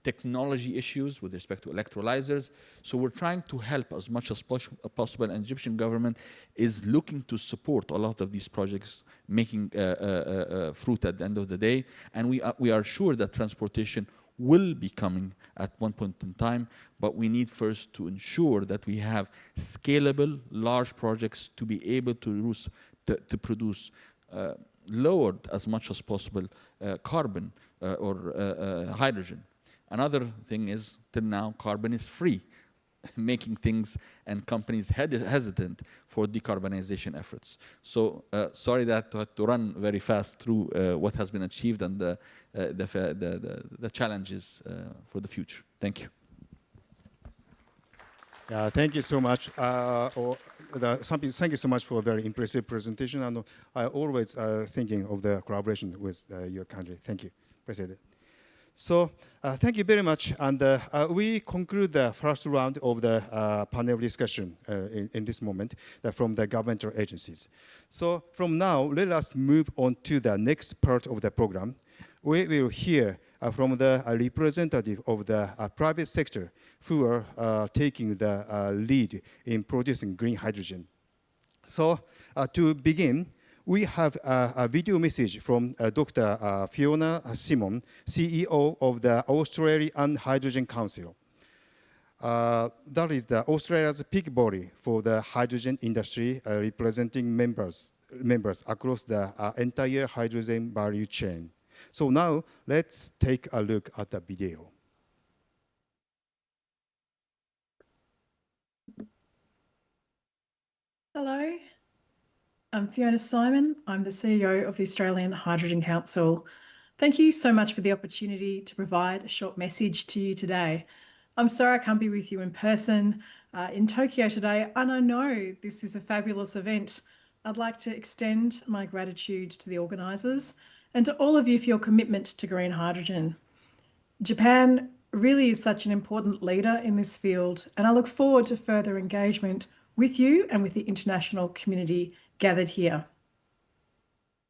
technology issues with respect to electrolyzers. So we're trying to help as much as possible, and Egyptian government is looking to support a lot of these projects making fruit at the end of the day. And we are sure that transportation will be coming at one point in time, but we need first to ensure that we have scalable, large projects to be able to produce lowered as much as possible carbon or hydrogen. Another thing is, till now, carbon is free, making things and companies hesitant for decarbonization efforts. So sorry that I had to run very fast through what has been achieved and the challenges for the future. Thank you. Thank you so much. Thank you so much for a very impressive presentation. And I always thinking of the collaboration with your country. Thank you, President. So thank you very much. And we conclude the first round of the panel discussion in this moment from the governmental agencies. So from now, let us move on to the next part of the program. We will hear from the representative of the private sector who are taking the lead in producing green hydrogen. So to begin, we have a video message from Dr. Fiona Simon, CEO of the Australian Hydrogen Council. That is Australia's peak body for the hydrogen industry, representing members across the entire hydrogen value chain. So now let's take a look at the video. Hello, I'm Fiona Simon. I'm the CEO of the Australian Hydrogen Council. Thank you so much for the opportunity to provide a short message to you today. I'm sorry I can't be with you in person in Tokyo today, and I know this is a fabulous event. I'd like to extend my gratitude to the organisers and to all of you for your commitment to green hydrogen. Japan really is such an important leader in this field, and I look forward to further engagement with you and with the international community gathered here.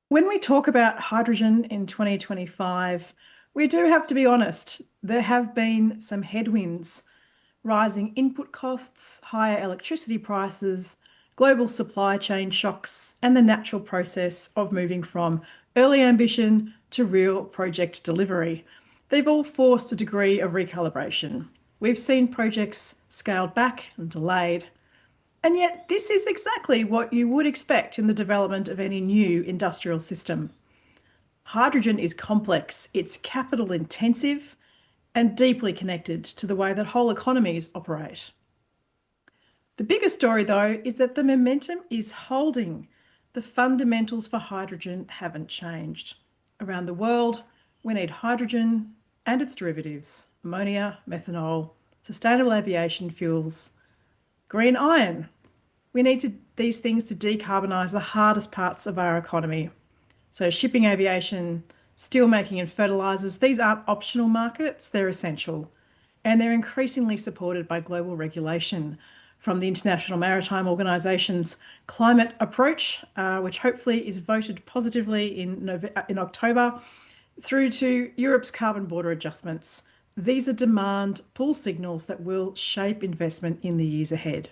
When we talk about hydrogen in 2025, we do have to be honest. There have been some headwinds: rising input costs, higher electricity prices, global supply chain shocks, and the natural process of moving from early ambition to real project delivery. They've all forced a degree of recalibration. We've seen projects scaled back and delayed. And yet this is exactly what you would expect in the development of any new industrial system. Hydrogen is complex, it's capital intensive, and deeply connected to the way that whole economies operate. The bigger story, though, is that the momentum is holding. The fundamentals for hydrogen haven't changed. Around the world, we need hydrogen and its derivatives: ammonia, methanol, sustainable aviation fuels, green iron. We need these things to decarbonise the hardest parts of our economy. So shipping, aviation, steelmaking and fertilisers, these aren't optional markets, they're essential. And they're increasingly supported by global regulation, from the International Maritime Organisation's climate approach, which hopefully is voted positively in October, through to Europe's carbon border adjustments. These are demand pull signals that will shape investment in the years ahead.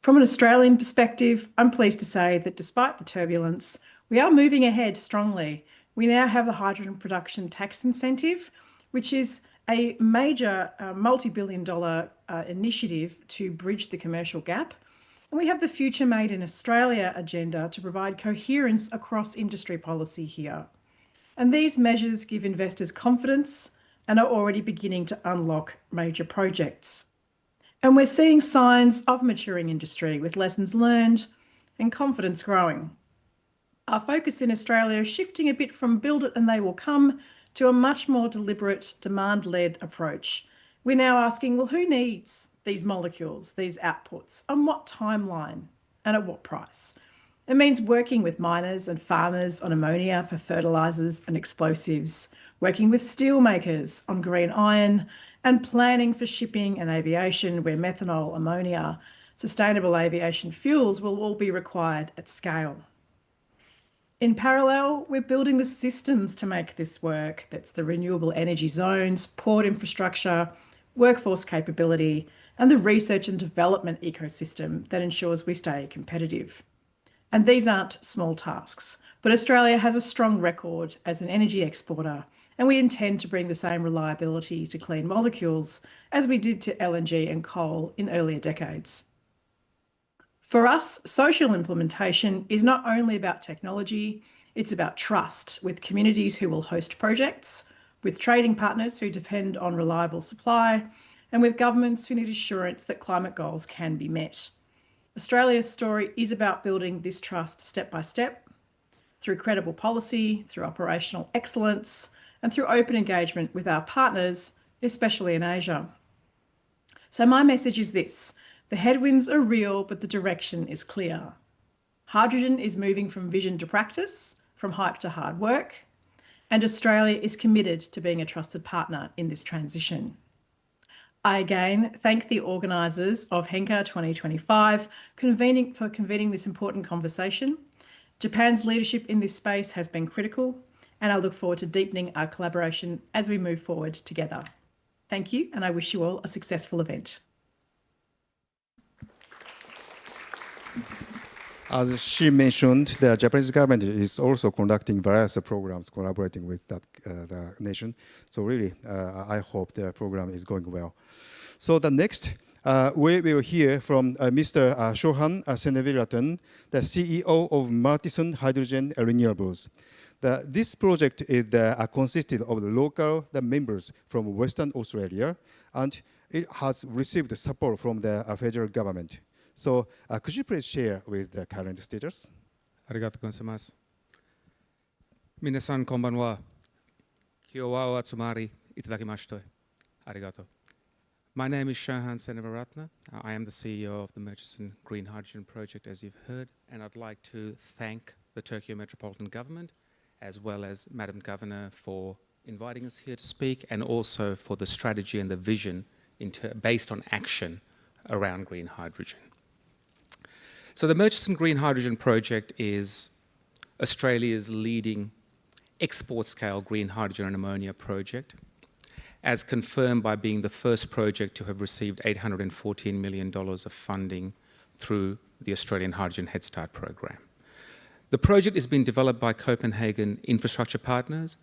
From an Australian perspective, I'm pleased to say that despite the turbulence, we are moving ahead strongly. We now have the hydrogen production tax incentive, which is a major multi-billion-dollar initiative to bridge the commercial gap. And we have the Future Made in Australia agenda to provide coherence across industry policy here. And these measures give investors confidence and are already beginning to unlock major projects. And we're seeing signs of maturing industry with lessons learned and confidence growing. Our focus in Australia is shifting a bit from build it and they will come to a much more deliberate, demand-led approach. We're now asking, well, who needs these molecules, these outputs, on what timeline and at what price? It means working with miners and farmers on ammonia for fertilisers and explosives, working with steel makers on green iron, and planning for shipping and aviation where methanol, ammonia, sustainable aviation fuels will all be required at scale. In parallel, we're building the systems to make this work. That's the renewable energy zones, port infrastructure, workforce capability, and the research and development ecosystem that ensures we stay competitive. And these aren't small tasks, but Australia has a strong record as an energy exporter, and we intend to bring the same reliability to clean molecules as we did to LNG and coal in earlier decades. For us, social implementation is not only about technology, it's about trust with communities who will host projects, with trading partners who depend on reliable supply, and with governments who need assurance that climate goals can be met. Australia's story is about building this trust step by step, through credible policy, through operational excellence, and through open engagement with our partners, especially in Asia. So my message is this: the headwinds are real, but the direction is clear. Hydrogen is moving from vision to practice, from hype to hard work, and Australia is committed to being a trusted partner in this transition. I again thank the organisers of HENCA 2025 for convening this important conversation. Japan's leadership in this space has been critical, and I look forward to deepening our collaboration as we move forward together. Thank you, and I wish you all a successful event. As she mentioned, the Japanese government is also conducting various programs collaborating with the nation. So really, I hope the program is going well. So the next, we will hear from Mr. Shohan Senevirathan, the CEO of Martison Hydrogen Renewables. This project is consisted of the members from Western Australia, and it has received support from the federal government. So could you please share with the current status? ありがとうございます。皆さんこんばんは。今日はお集まりいただきましてありがとう。My name is Shohan Senevirathan. I am the CEO of the Murchison Green Hydrogen Project, as you've heard, and I'd like to thank the Tokyo Metropolitan Government, as well as Madam Governor, for inviting us here to speak, and also for the strategy and the vision based on action around green hydrogen. So the Murchison Green Hydrogen Project is Australia's leading export-scale green hydrogen and ammonia project, as confirmed by being the first project to have received $814 million of funding through the Australian Hydrogen Head Start program. The project is being developed by Copenhagen Infrastructure Partners,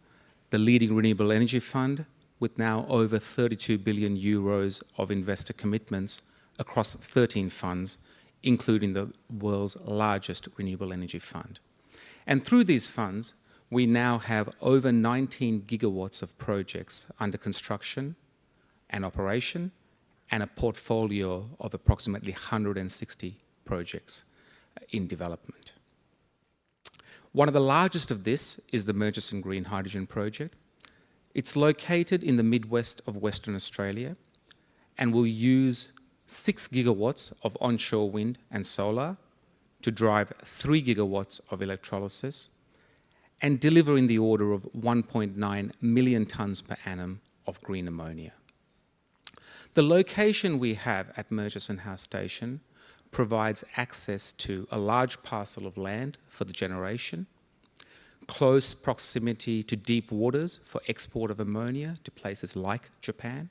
the leading renewable energy fund, with now over 32 billion euros of investor commitments across 13 funds, including the world's largest renewable energy fund. And through these funds, we now have over 19 gigawatts of projects under construction and operation, and a portfolio of approximately 160 projects in development. One of the largest of this is the Murchison Green Hydrogen Project. It's located in the Midwest of Western Australia and will use 6 gigawatts of onshore wind and solar to drive 3 gigawatts of electrolysis and deliver in the order of 1.9 million tonnes per annum of green ammonia. The location we have at Murchison House Station provides access to a large parcel of land for the generation, close proximity to deep waters for export of ammonia to places like Japan,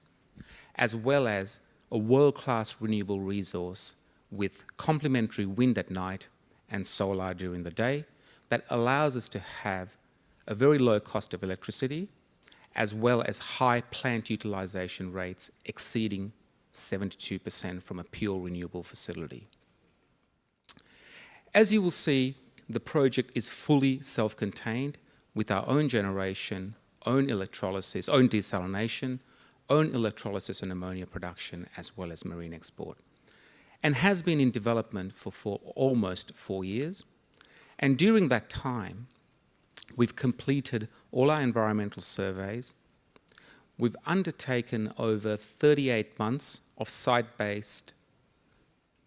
as well as a world-class renewable resource with complementary wind at night and solar during the day that allows us to have a very low cost of electricity, as well as high plant utilization rates exceeding 72% from a pure renewable facility. As you will see, the project is fully self-contained with our own generation, own electrolysis, own desalination, own electrolysis and ammonia production, as well as marine export, and has been in development for almost 4 years. And during that time, we've completed all our environmental surveys. We've undertaken over 38 months of site-based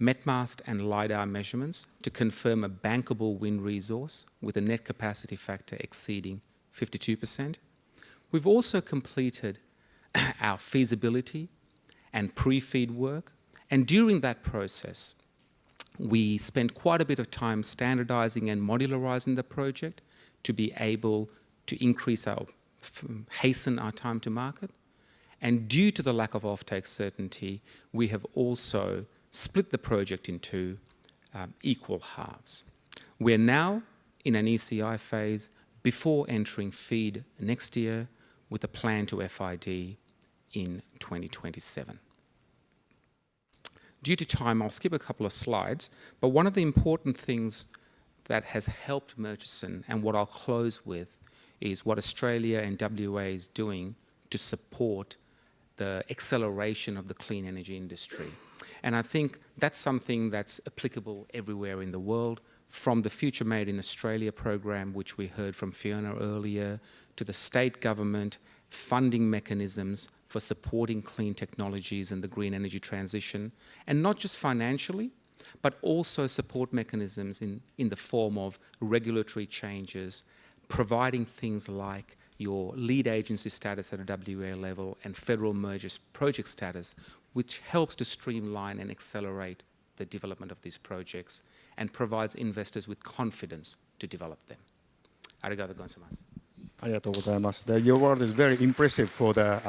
MetMast and LiDAR measurements to confirm a bankable wind resource with a net capacity factor exceeding 52%. We've also completed our feasibility and pre-FEED work, and during that process, we spent quite a bit of time standardizing and modularizing the project to be able to hasten our time to market. And due to the lack of offtake certainty, we have also split the project into equal halves. We're now in an ECI phase before entering FEED next year, with a plan to FID in 2027. Due to time, I'll skip a couple of slides, but one of the important things that has helped Murchison, and what I'll close with, is what Australia and WA is doing to support the acceleration of the clean energy industry. And I think that's something that's applicable everywhere in the world, from the Future Made in Australia program, which we heard from Fiona earlier, to the state government funding mechanisms for supporting clean technologies and the green energy transition, and not just financially, but also support mechanisms in the form of regulatory changes, providing things like your lead agency status at a WA level and federal merger project status, which helps to streamline and accelerate the development of these projects and provides investors with confidence to develop them. Arigatou gozaimasu. ありがとうございます。Your word is very impressive for the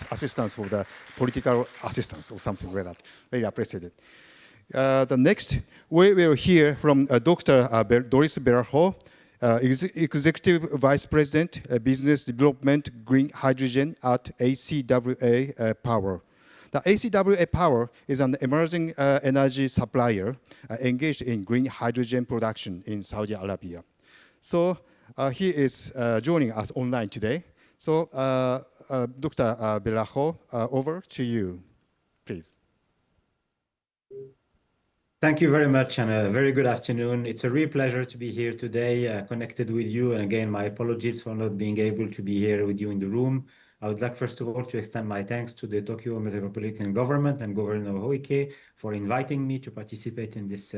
assistance for the political assistance or something like that. Very appreciated. The next, we will hear from Dr. Doris Berarjo, Executive Vice President, Business Development, Green Hydrogen at ACWA Power. The ACWA Power is an emerging energy supplier engaged in green hydrogen production in Saudi Arabia. So he is joining us online today. So Dr. Berarjo, over to you, please. Thank you very much, and a very good afternoon. It's a real pleasure to be here today, connected with you. And again, my apologies for not being able to be here with you in the room. I would like, first of all, to extend my thanks to the Tokyo Metropolitan Government and Governor Hoike for inviting me to participate in this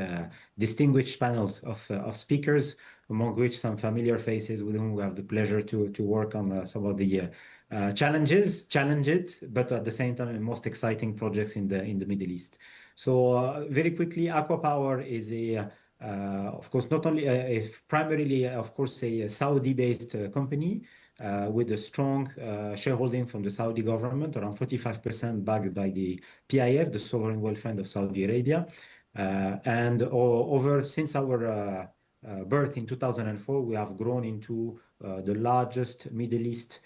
distinguished panel of speakers, among which some familiar faces with whom we have the pleasure to work on some of the challenges, but at the same time, the most exciting projects in the Middle East. So very quickly, Aqua Power is of course, not only primarily, of course, a Saudi-based company with a strong shareholding from the Saudi government, around 45% backed by the PIF, the Sovereign Wealth Fund of Saudi Arabia. And since our birth in 2004, we have grown into the largest Middle East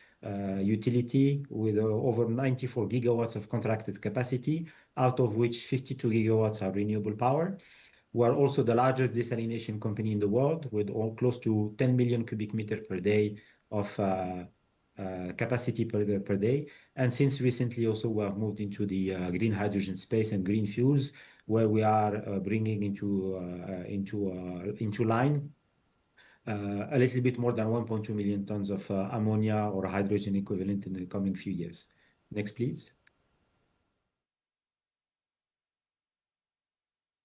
utility with over 94 gigawatts of contracted capacity, out of which 52 gigawatts are renewable power. We are also the largest desalination company in the world, with close to 10 million cubic meters per day of capacity per day. And since recently also we have moved into the green hydrogen space and green fuels, where we are bringing into line a little bit more than 1.2 million tons of ammonia or hydrogen equivalent in the coming few years. Next, please.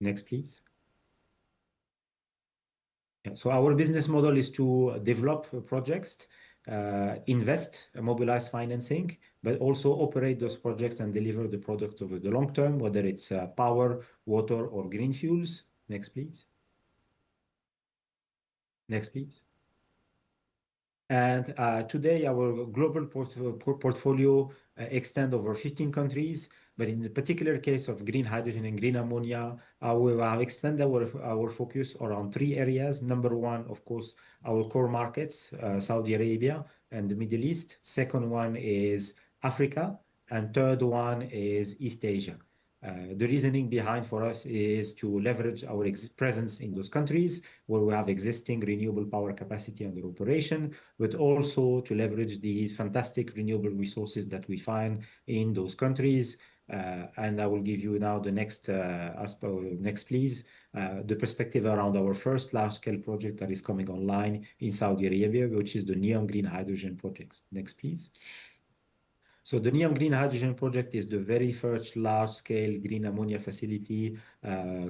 Next, please. Yeah, so our business model is to develop projects, invest, mobilize financing, but also operate those projects and deliver the product over the long term, whether it's power, water, or green fuels. Next, please. Next, please. And today, our global portfolio extends over 15 countries. But in the particular case of green hydrogen and green ammonia, we have extended our focus around 3 areas. Number one, of course, our core markets, Saudi Arabia and the Middle East. Second one is Africa. And third one is East Asia. The reasoning behind for us is to leverage our presence in those countries where we have existing renewable power capacity under operation, but also to leverage the fantastic renewable resources that we find in those countries. And I will give you now the next, next please, the perspective around our first large-scale project that is coming online in Saudi Arabia, which is the NEOM Green Hydrogen project. Next, please. So the NEOM Green Hydrogen project is the very first large-scale green ammonia facility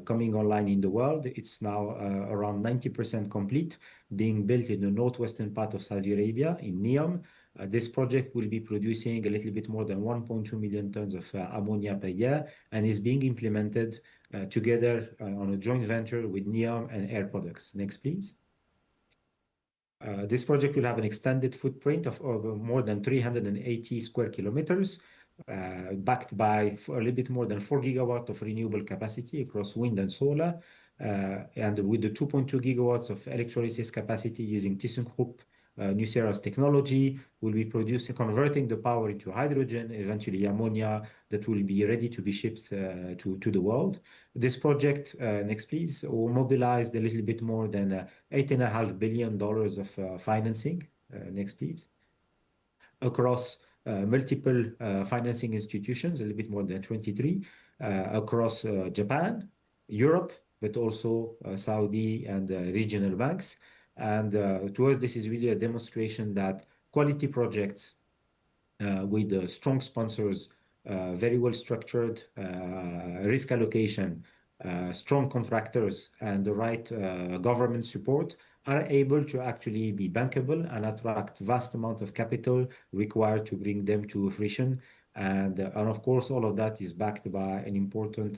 coming online in the world. It's now around 90% complete, being built in the northwestern part of Saudi Arabia in NEOM. This project will be producing a little bit more than 1.2 million tons of ammonia per year and is being implemented together on a joint venture with NEOM and Air Products. Next, please. This project will have an extended footprint of more than 380 square kilometers, backed by a little bit more than 4 gigawatts of renewable capacity across wind and solar, and with the 2.2 gigawatts of electrolysis capacity using ThyssenKrupp Nucera's technology, will be converting the power into hydrogen, eventually ammonia, that will be ready to be shipped to the world. This project, next please, will mobilize a little bit more than $8.5 billion of financing. Next please. Across multiple financing institutions, a little bit more than 23, across Japan, Europe, but also Saudi and regional banks. And to us, this is really a demonstration that quality projects with strong sponsors, very well structured risk allocation, strong contractors, and the right government support are able to actually be bankable and attract vast amount of capital required to bring them to fruition. And of course, all of that is backed by an important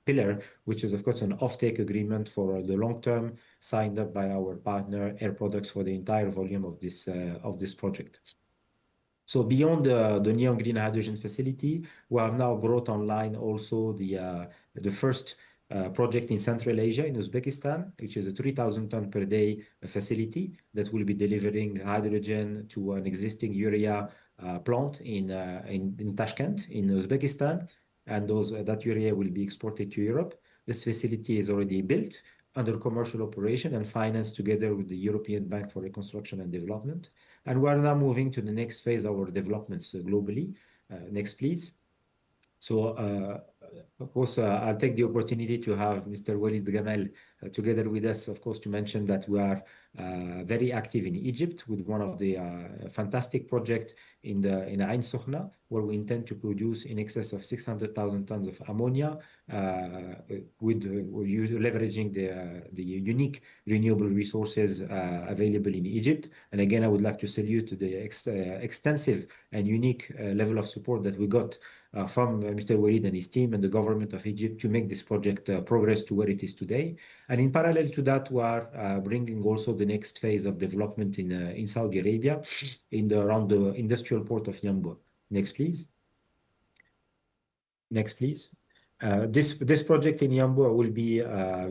pillar, which is, of course, an offtake agreement for the long term signed up by our partner, Air Products, for the entire volume of this project. So beyond the NEOM Green Hydrogen facility, we have now brought online also the first project in Central Asia, in Uzbekistan, which is a 3,000 ton per day facility that will be delivering hydrogen to an existing urea plant in Tashkent, in Uzbekistan. And that urea will be exported to Europe. This facility is already built under commercial operation and financed together with the European Bank for Reconstruction and Development. And we're now moving to the next phase of our developments globally. Next, please. So, of course, I'll take the opportunity to have Mr. Walid Gamal together with us, of course, to mention that we are very active in Egypt with one of the fantastic projects in Ain Sokhna, where we intend to produce in excess of 600,000 tons of ammonia with leveraging the unique renewable resources available in Egypt. And again, I would like to salute the extensive and unique level of support that we got from Mr. Walid and his team and the government of Egypt to make this project progress to where it is today. And in parallel to that, we are bringing also the next phase of development in Saudi Arabia, around the industrial port of Yanbu. Next, please. Next, please. This project in Yanbu will be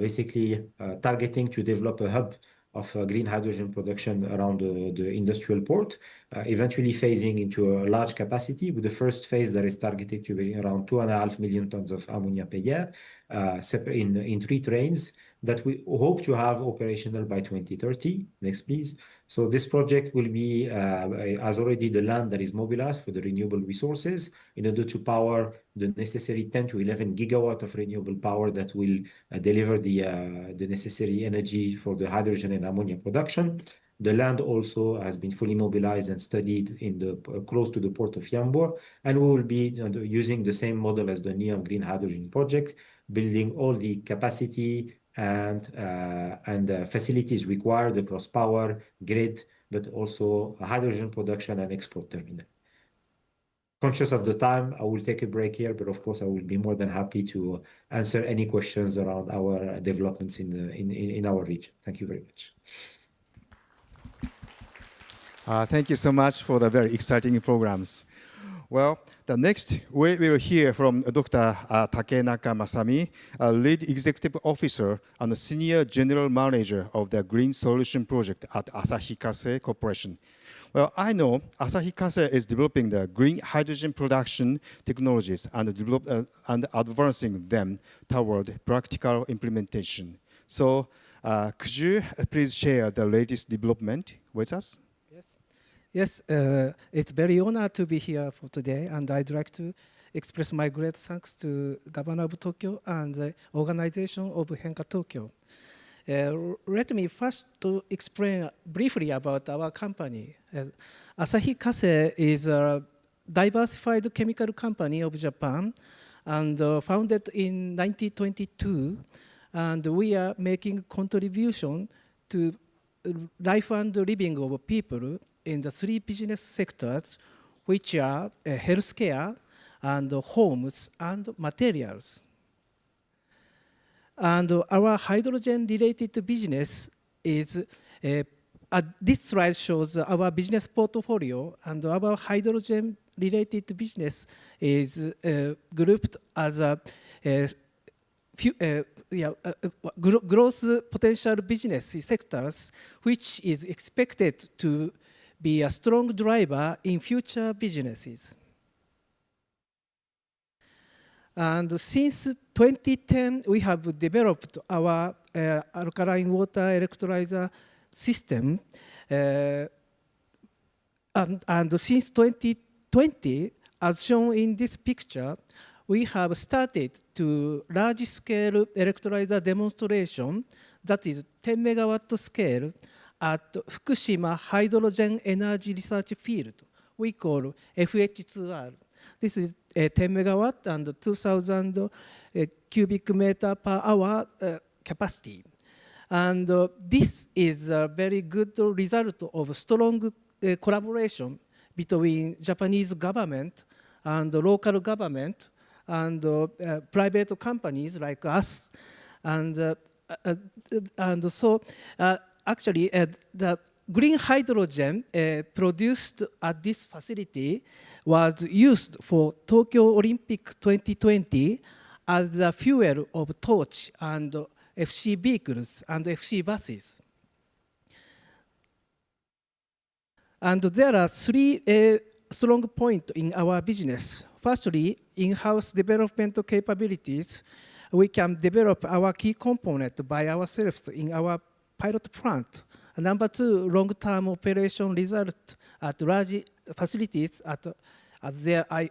basically targeting to develop a hub of green hydrogen production around the industrial port, eventually phasing into a large capacity, with the first phase that is targeted to be around 2.5 million tons of ammonia per year, in 3 trains that we hope to have operational by 2030. Next, please. So this project will be, as already the land that is mobilized for the renewable resources in order to power the necessary 10 to 11 gigawatt of renewable power that will deliver the necessary energy for the hydrogen and ammonia production. The land also has been fully mobilized and studied close to the port of Yanbu, and we will be using the same model as the NEOM Green Hydrogen project, building all the capacity and facilities required across power, grid, but also hydrogen production and export terminal. Conscious of the time, I will take a break here, but of course I will be more than happy to answer any questions around our developments in our region. Thank you very much. Thank you so much for the very exciting programs. Well, the next we will hear from Dr. Takenaka Masami, a lead executive officer and senior general manager of the Green Solution Project at Asahi Kasei Corporation. Well, I know Asahi Kasei is developing the green hydrogen production technologies and advancing them toward practical implementation. So, could you please share the latest development with us? Yes, it's very honored to be here for today, and I'd like to express my great thanks to Governor of Tokyo and the organization of HENCA Tokyo. Let me first to explain briefly about our company. Asahi Kasei is a diversified chemical company of Japan and founded in 1922, and we are making contribution to life and living of people in the 3 business sectors, which are healthcare and homes and materials. And our hydrogen-related business is, this slide shows our business portfolio, and our hydrogen-related business is grouped as a growth potential business sectors, which is expected to be a strong driver in future businesses. And since 2010, we have developed our alkaline water electrolyzer system. And since 2020, as shown in this picture, we have started to large-scale electrolyzer demonstration, that is 10 megawatt scale, at Fukushima Hydrogen Energy Research Field, we call FH2R. This is 10 megawatt and 2,000 cubic meter per hour capacity. And this is a very good result of strong collaboration between Japanese government and the local government, and private companies like us. And so actually, the green hydrogen produced at this facility was used for Tokyo Olympic 2020 as the fuel of torch and FC vehicles and FC buses. And there are three strong points in our business. Firstly, in-house development capabilities. We can develop our key component by ourselves in our pilot plant. And number two, long-term operation result at large facilities as I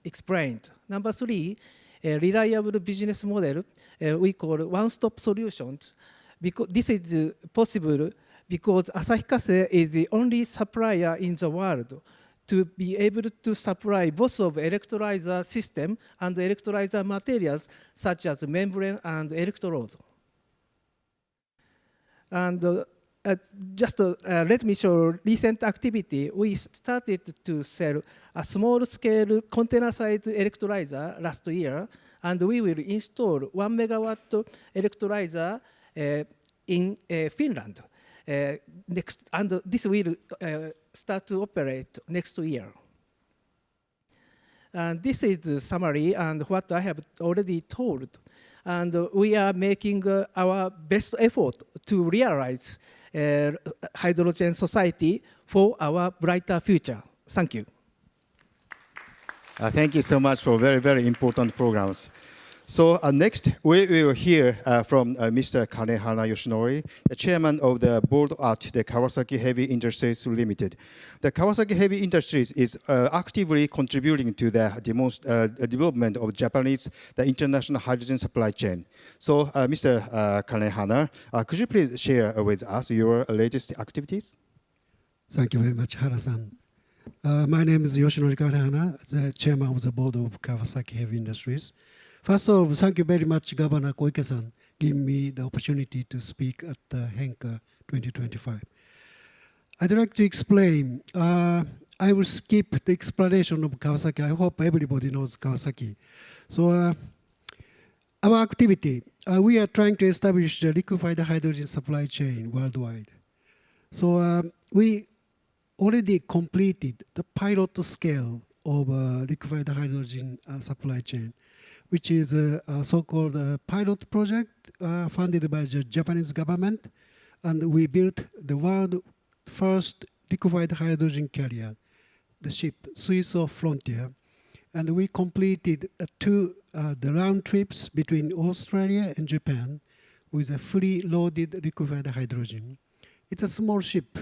explained. Number three, a reliable business model we call one-stop solutions. Because this is possible because Asahi Kasei is the only supplier in the world to be able to supply both of electrolyzer system and electrolyzer materials such as membrane and electrode. And just let me show recent activity. We started to sell a small-scale container-sized electrolyzer last year, and we will install 1 megawatt electrolyzer in Finland. And this will start to operate next year. And this is the summary and what I have already told. And we are making our best effort to realize hydrogen society for our brighter future. Thank you. Thank you so much for very, very important programs. So next, we will hear from Mr. Kanehana Yoshinori, the chairman of the board at the Kawasaki Heavy Industries Limited. The Kawasaki Heavy Industries is actively contributing to the development of Japanese international hydrogen supply chain. So Mr. Kanehana, could you please share with us your latest activities? Thank you very much, Hara-san. My name is Yoshinori Kanehana, the chairman of the board of Kawasaki Heavy Industries. First of all, thank you very much, Governor Koike-san, giving me the opportunity to speak at HENCA 2025. I'd like to explain. I will skip the explanation of Kawasaki. I hope everybody knows Kawasaki. So our activity, we are trying to establish the liquefied hydrogen supply chain worldwide. So we already completed the pilot scale of liquefied hydrogen supply chain, which is a so-called pilot project funded by the Japanese government. And we built the world's first liquefied hydrogen carrier, the ship Suiso Frontier. And we completed the round trips between Australia and Japan with a fully loaded liquefied hydrogen. It's a small ship,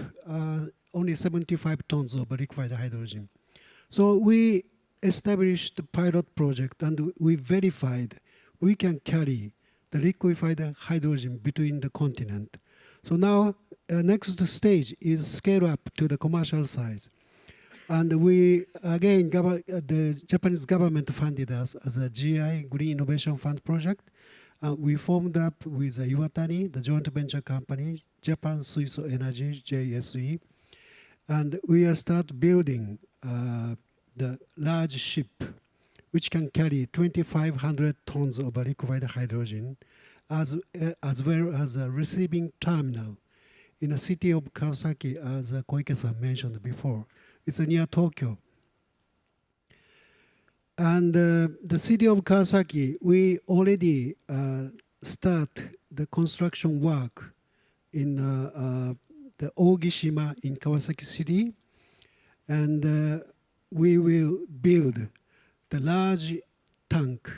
only 75 tons of liquefied hydrogen. So we established the pilot project and we verified we can carry the liquefied hydrogen between the continent. So now next stage is scale up to the commercial size. And we, again, the Japanese government funded us as a GI, Green Innovation Fund project. We formed up with Iwatani, the joint venture company, Japan Suiso Energy, JSE. And we start building the large ship, which can carry 2,500 tons of liquefied hydrogen, as well as a receiving terminal in the city of Kawasaki, as Koike-san mentioned before. It's near Tokyo. And the city of Kawasaki, we already start the construction work in the Ogishima in Kawasaki City. And we will build the large tank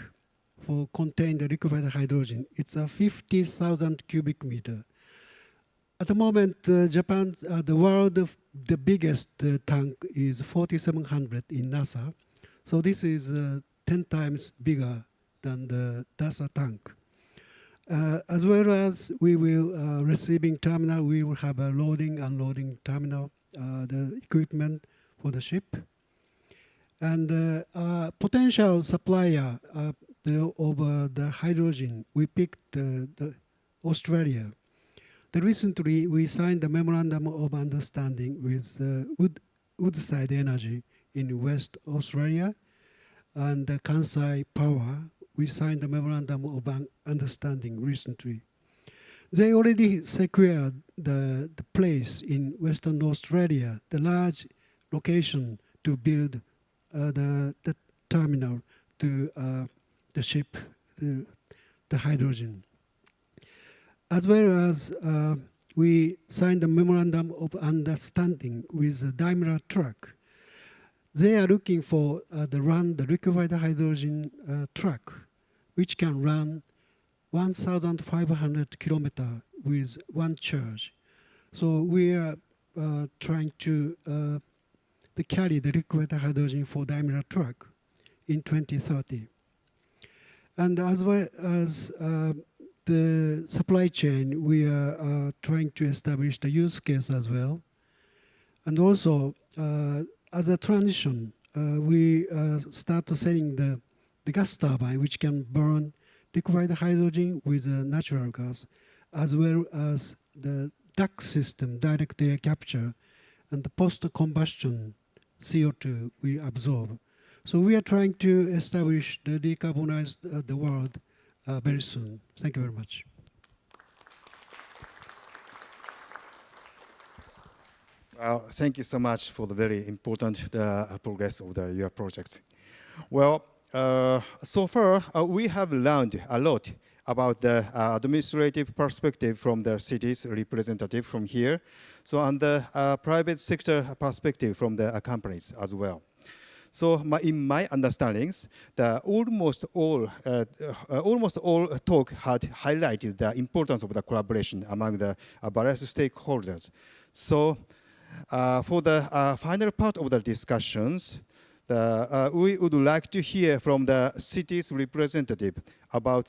for contain the liquefied hydrogen. It's a 50,000 cubic meter. At the moment, Japan, the world, the biggest tank is 4,700 in NASA. So this is 10 times bigger than the NASA tank. As well as we will, receiving terminal, we will have a loading, unloading terminal, the equipment for the ship. And potential supplier of the hydrogen, we picked the Australia. Recently, we signed a memorandum of understanding with Woodside Energy in West Australia and Kansai Power. We signed a memorandum of understanding recently. They already secured the place in Western Australia, the large location to build the terminal to the ship the hydrogen. As well as we signed a memorandum of understanding with Daimler Truck. They are looking for the liquefied hydrogen truck, which can run 1,500 kilometers with one charge. So we are trying to carry the liquid hydrogen for Daimler Truck in 2030. And as well as the supply chain, we are trying to establish the use case as well. And also, as a transition, we start selling the gas turbine, which can burn liquefied hydrogen with natural gas, as well as the DAC system, direct air capture, and the post-combustion CO2 we absorb. So we are trying to establish the decarbonized the world very soon. Thank you very much. Well, thank you so much for the very important progress of your projects. Well, so far we have learned a lot about the administrative perspective from the city's representative from here, so and the private sector perspective from the companies as well. So in my understandings, almost all talk had highlighted the importance of the collaboration among the various stakeholders. So for the final part of the discussions, we would like to hear from the city's representative about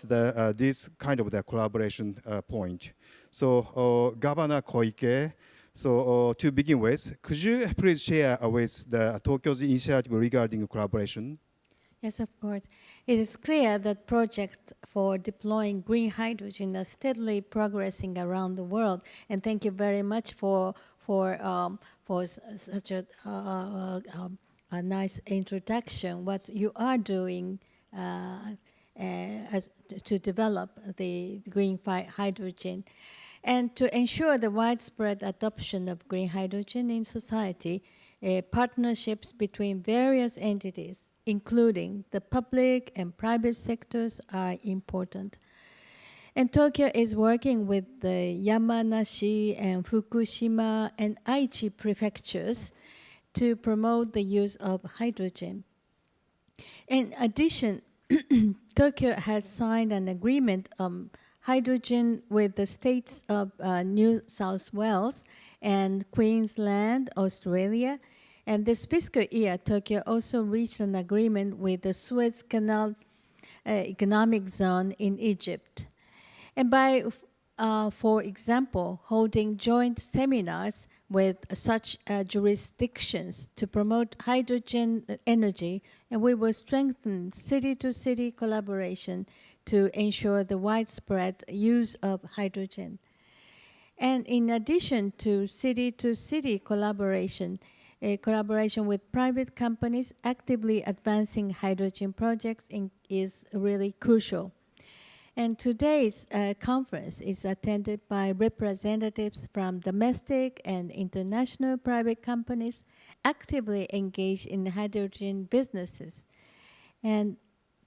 this kind of the collaboration point. So Governor Koike, so to begin with, could you please share with the Tokyo's initiative regarding collaboration? Yes, of course. It is clear that projects for deploying green hydrogen are steadily progressing around the world. And thank you very much for such a nice introduction. What you are doing to develop the green hydrogen. And to ensure the widespread adoption of green hydrogen in society, partnerships between various entities, including the public and private sectors, are important. And Tokyo is working with the Yamanashi and Fukushima and Aichi prefectures to promote the use of hydrogen. In addition, Tokyo has signed an agreement on hydrogen with the states of New South Wales and Queensland, Australia. And this fiscal year, Tokyo also reached an agreement with the Suez Canal Economic Zone in Egypt. And by, for example, holding joint seminars with such jurisdictions to promote hydrogen energy, and we will strengthen city-to-city collaboration to ensure the widespread use of hydrogen. And in addition to city-to-city collaboration, collaboration with private companies actively advancing hydrogen projects is really crucial. And today's conference is attended by representatives from domestic and international private companies actively engaged in hydrogen businesses. And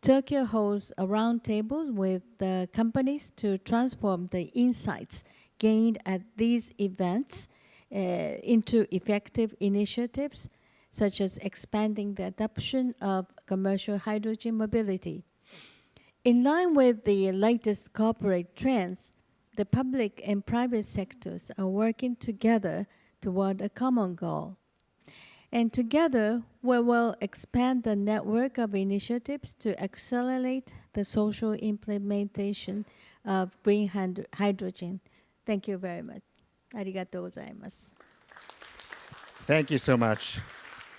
Tokyo holds a roundtable with the companies to transform the insights gained at these events into effective initiatives, such as expanding the adoption of commercial hydrogen mobility. In line with the latest corporate trends, the public and private sectors are working together toward a common goal. And together, we will expand the network of initiatives to accelerate the social implementation of green hydrogen. Thank you very much. Arigatou gozaimasu. Thank you so much.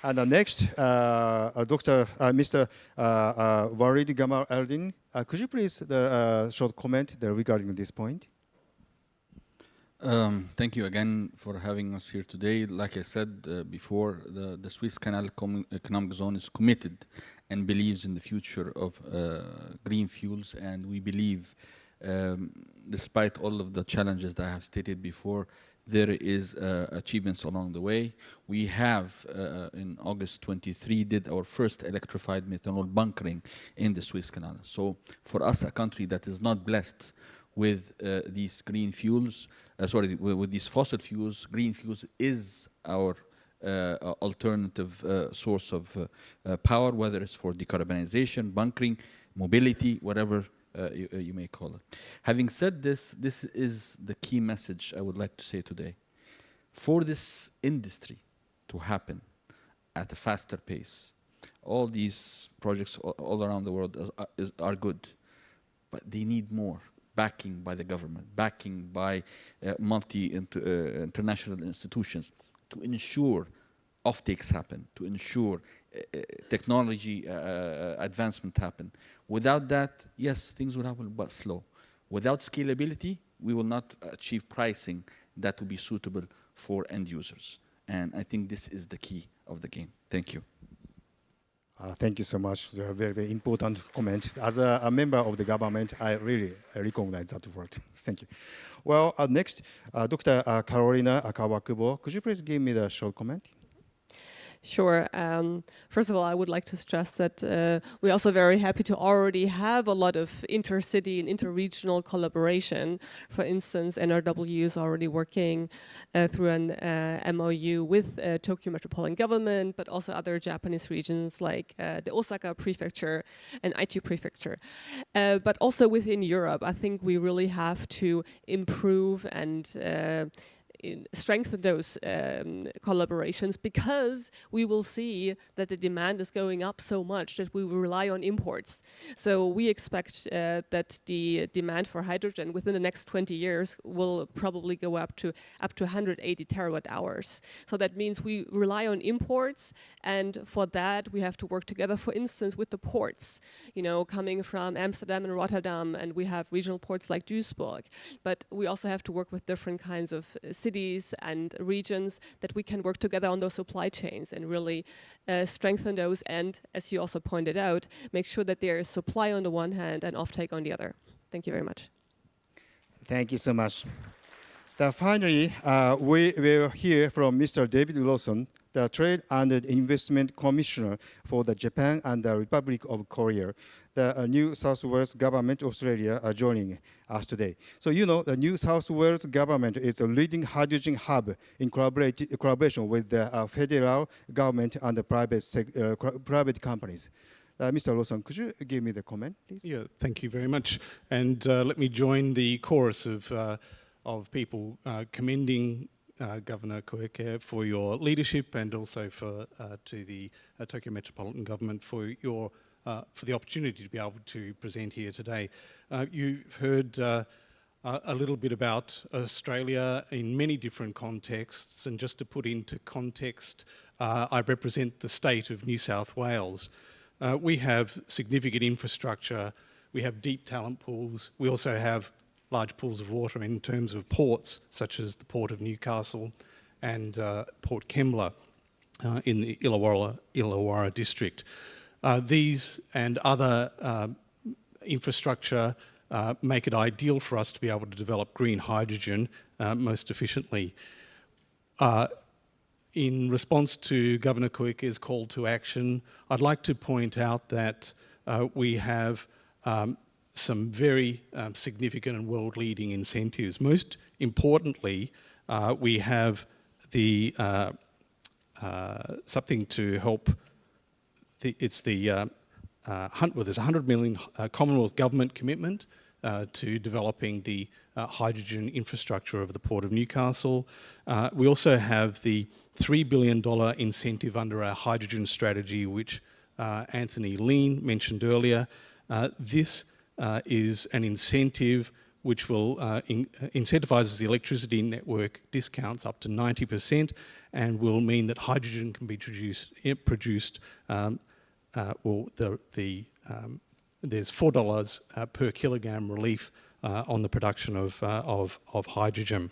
And next, Mr. Walid Gamal Eldin, could you please short comment regarding this point? Thank you again for having us here today. Like I said before, the Swiss Canal Economic Zone is committed and believes in the future of green fuels, and we believe, despite all of the challenges that I have stated before, there is achievements along the way. We have, in August 23, did our first electrified methanol bunkering in the Suez Canal. So for us, a country that is not blessed with these green fuels, with these fossil fuels, green fuels is our alternative source of power, whether it's for decarbonization, bunkering, mobility, whatever you may call it. Having said this, this is the key message I would like to say today. For this industry to happen at a faster pace, all these projects all around the world are good, but they need more backing by the government, backing by international institutions to ensure offtakes happen, to ensure technology advancement happen. Without that, yes, things will happen, but slow. Without scalability, we will not achieve pricing that will be suitable for end users. And I think this is the key of the game. Thank you. Thank you so much. A very, very important comment. As a member of the government, I really recognize that word. Thank you. Well, next, Dr. Carolina Kawakubo, could you please give me the short comment? Sure. First of all, I would like to stress that we're also very happy to already have a lot of intercity and interregional collaboration. For instance, NRW is already working through an MOU with Tokyo Metropolitan Government, but also other Japanese regions like the Osaka Prefecture and Aichi Prefecture. But also within Europe, I think we really have to improve and strengthen those collaborations, because we will see that the demand is going up so much that we will rely on imports. So we expect that the demand for hydrogen within the next 20 years will probably go up to 180 terawatt hours. So that means we rely on imports, and for that we have to work together, for instance, with the ports, you know, coming from Amsterdam and Rotterdam, and we have regional ports like Duisburg. But we also have to work with different kinds of cities and regions that we can work together on those supply chains and really strengthen those, and, as you also pointed out, make sure that there is supply on the one hand and offtake on the other. Thank you very much. Thank you so much. Finally, we will hear from Mr. David Lawson, the Trade and Investment Commissioner for the Japan and the Republic of Korea. The New South Wales Government Australia are joining us today. So you know, the New South Wales Government is a leading hydrogen hub in collaboration with the federal government and the private companies. Mr. Lawson, could you give me the comment, please? Yeah, thank you very much. And let me join the chorus of people commending Governor Koike for your leadership, and also to the Tokyo Metropolitan Government for the opportunity to be able to present here today. You've heard a little bit about Australia in many different contexts, and just to put into context, I represent the state of New South Wales. We have significant infrastructure, we have deep talent pools, we also have large pools of water in terms of ports, such as the Port of Newcastle and Port Kembla in the Illawarra district. These and other infrastructure make it ideal for us to be able to develop green hydrogen most efficiently. In response to Governor Koike's call to action, I'd like to point out that we have some very significant and world-leading incentives. Most importantly, we have the something to help. There's a $100 million Commonwealth government commitment to developing the hydrogen infrastructure of the Port of Newcastle. We also have the $3 billion incentive under our hydrogen strategy, which Anthony Lean mentioned earlier. This is an incentive which will incentivizes the electricity network discounts up to 90%, and will mean that hydrogen can be produced. There's $4 per kilogram relief on the production of hydrogen.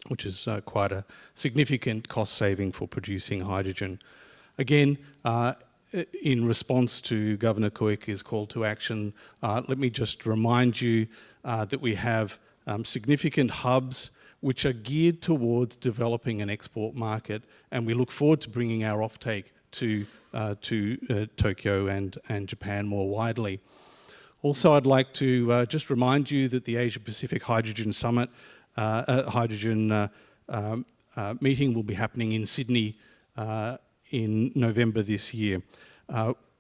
which is quite a significant cost saving for producing hydrogen. Again, in response to Governor Koike's call to action, let me just remind you that we have significant hubs which are geared towards developing an export market, and we look forward to bringing our offtake to Tokyo and Japan more widely. Also, I'd like to just remind you that the Asia Pacific Hydrogen Summit, meeting will be happening in Sydney in November this year.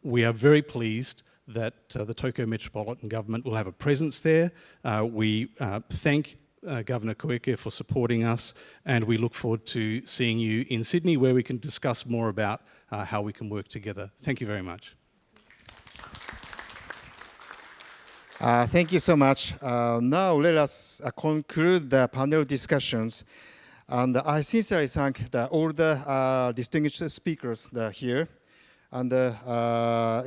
We are very pleased that the Tokyo Metropolitan Government will have a presence there. We thank Governor Koike for supporting us, and we look forward to seeing you in Sydney, where we can discuss more about how we can work together. Thank you very much. Thank you so much. Now let us conclude the panel discussions. And I sincerely thank all the distinguished speakers that are here and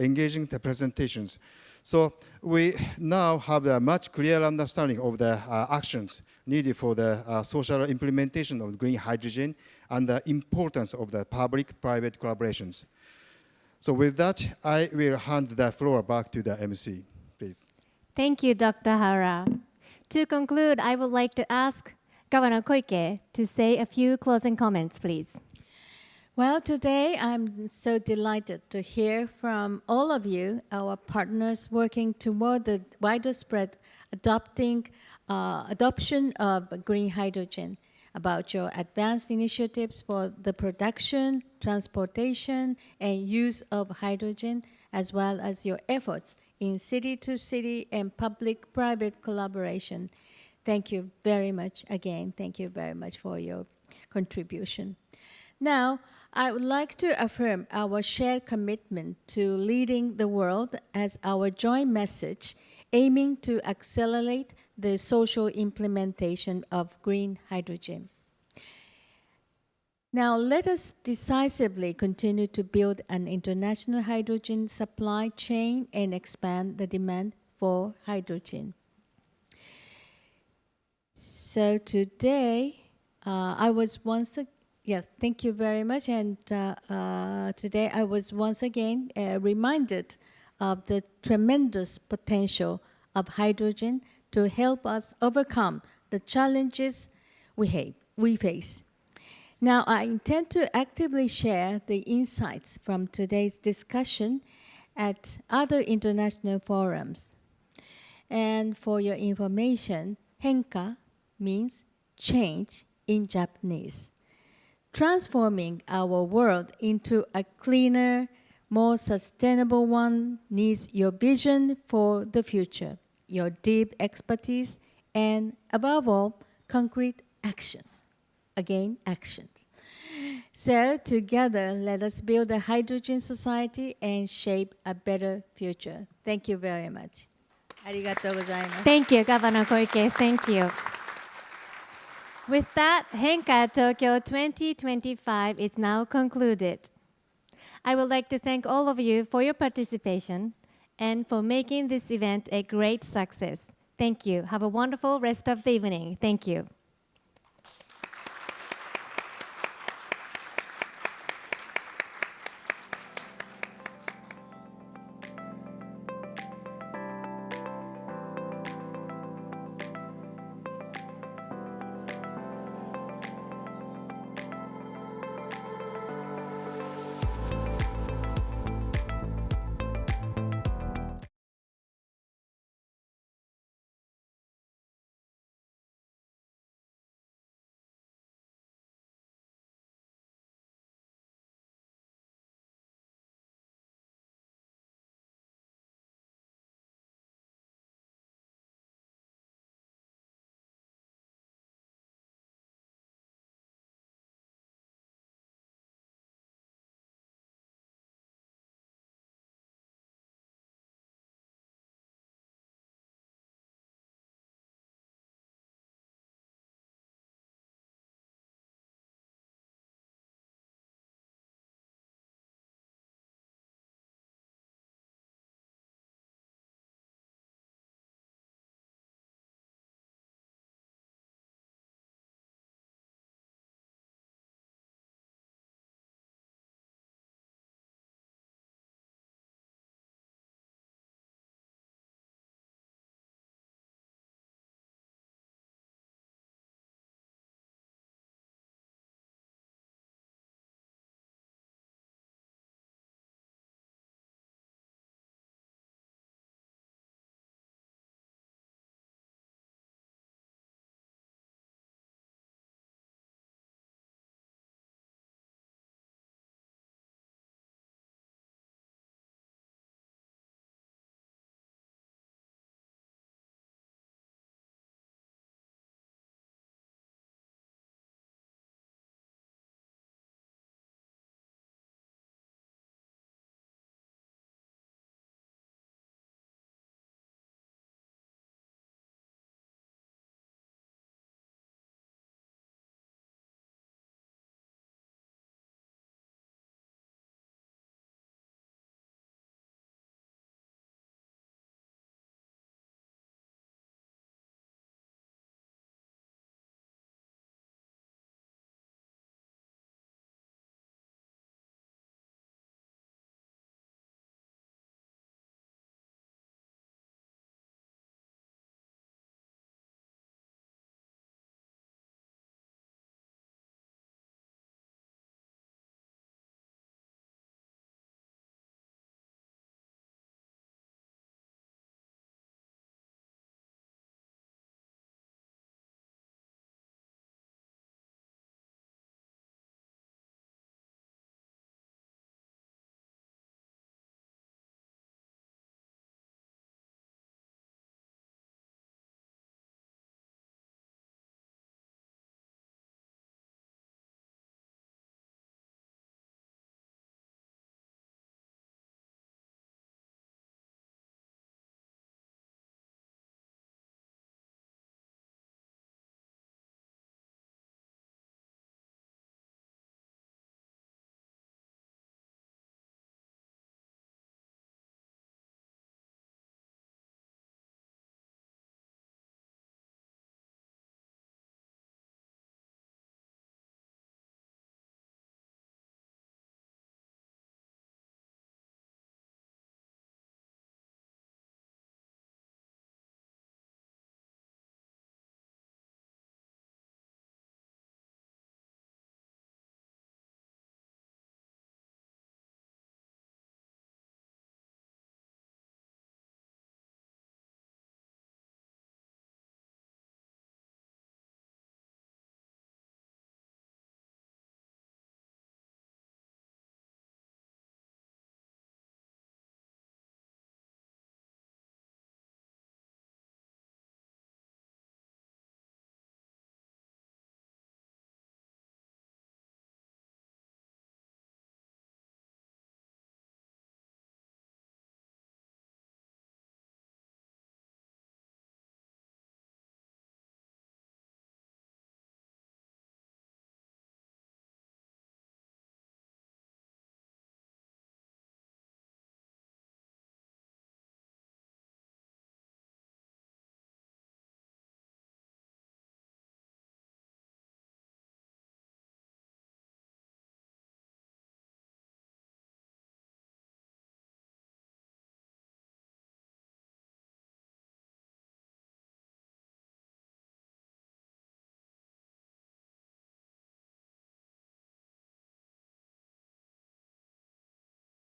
engaging the presentations. So we now have a much clearer understanding of the actions needed for the social implementation of green hydrogen and the importance of the public-private collaborations. So with that, I will hand the floor back to the MC, please. Thank you, Dr. Hara. To conclude, I would like to ask Governor Koike to say a few closing comments, please. Well, today I'm so delighted to hear from all of you, our partners working toward the widespread adoption of green hydrogen, about your advanced initiatives for the production, transportation, and use of hydrogen, as well as your efforts in city-to-city and public-private collaboration. Thank you very much again. Thank you very much for your contribution. Now, I would like to affirm our shared commitment to leading the world as our joint message, aiming to accelerate the social implementation of green hydrogen. Now, let us decisively continue to build an international hydrogen supply chain and expand the demand for hydrogen. So today, yes, thank you very much. And today I was once again reminded of the tremendous potential of hydrogen to help us overcome the challenges we face. Now, I intend to actively share the insights from today's discussion at other international forums. And for your information, HENCA means change in Japanese. Transforming our world into a cleaner, more sustainable one needs your vision for the future, your deep expertise, and above all, concrete actions. Again, actions. So together, let us build a hydrogen society and shape a better future. Thank you very much. Arigatou gozaimasu. Thank you, Governor Koike. Thank you. With that, HENCA Tokyo 2025 is now concluded. I would like to thank all of you for your participation and for making this event a great success. Thank you. Have a wonderful rest of the evening. Thank you.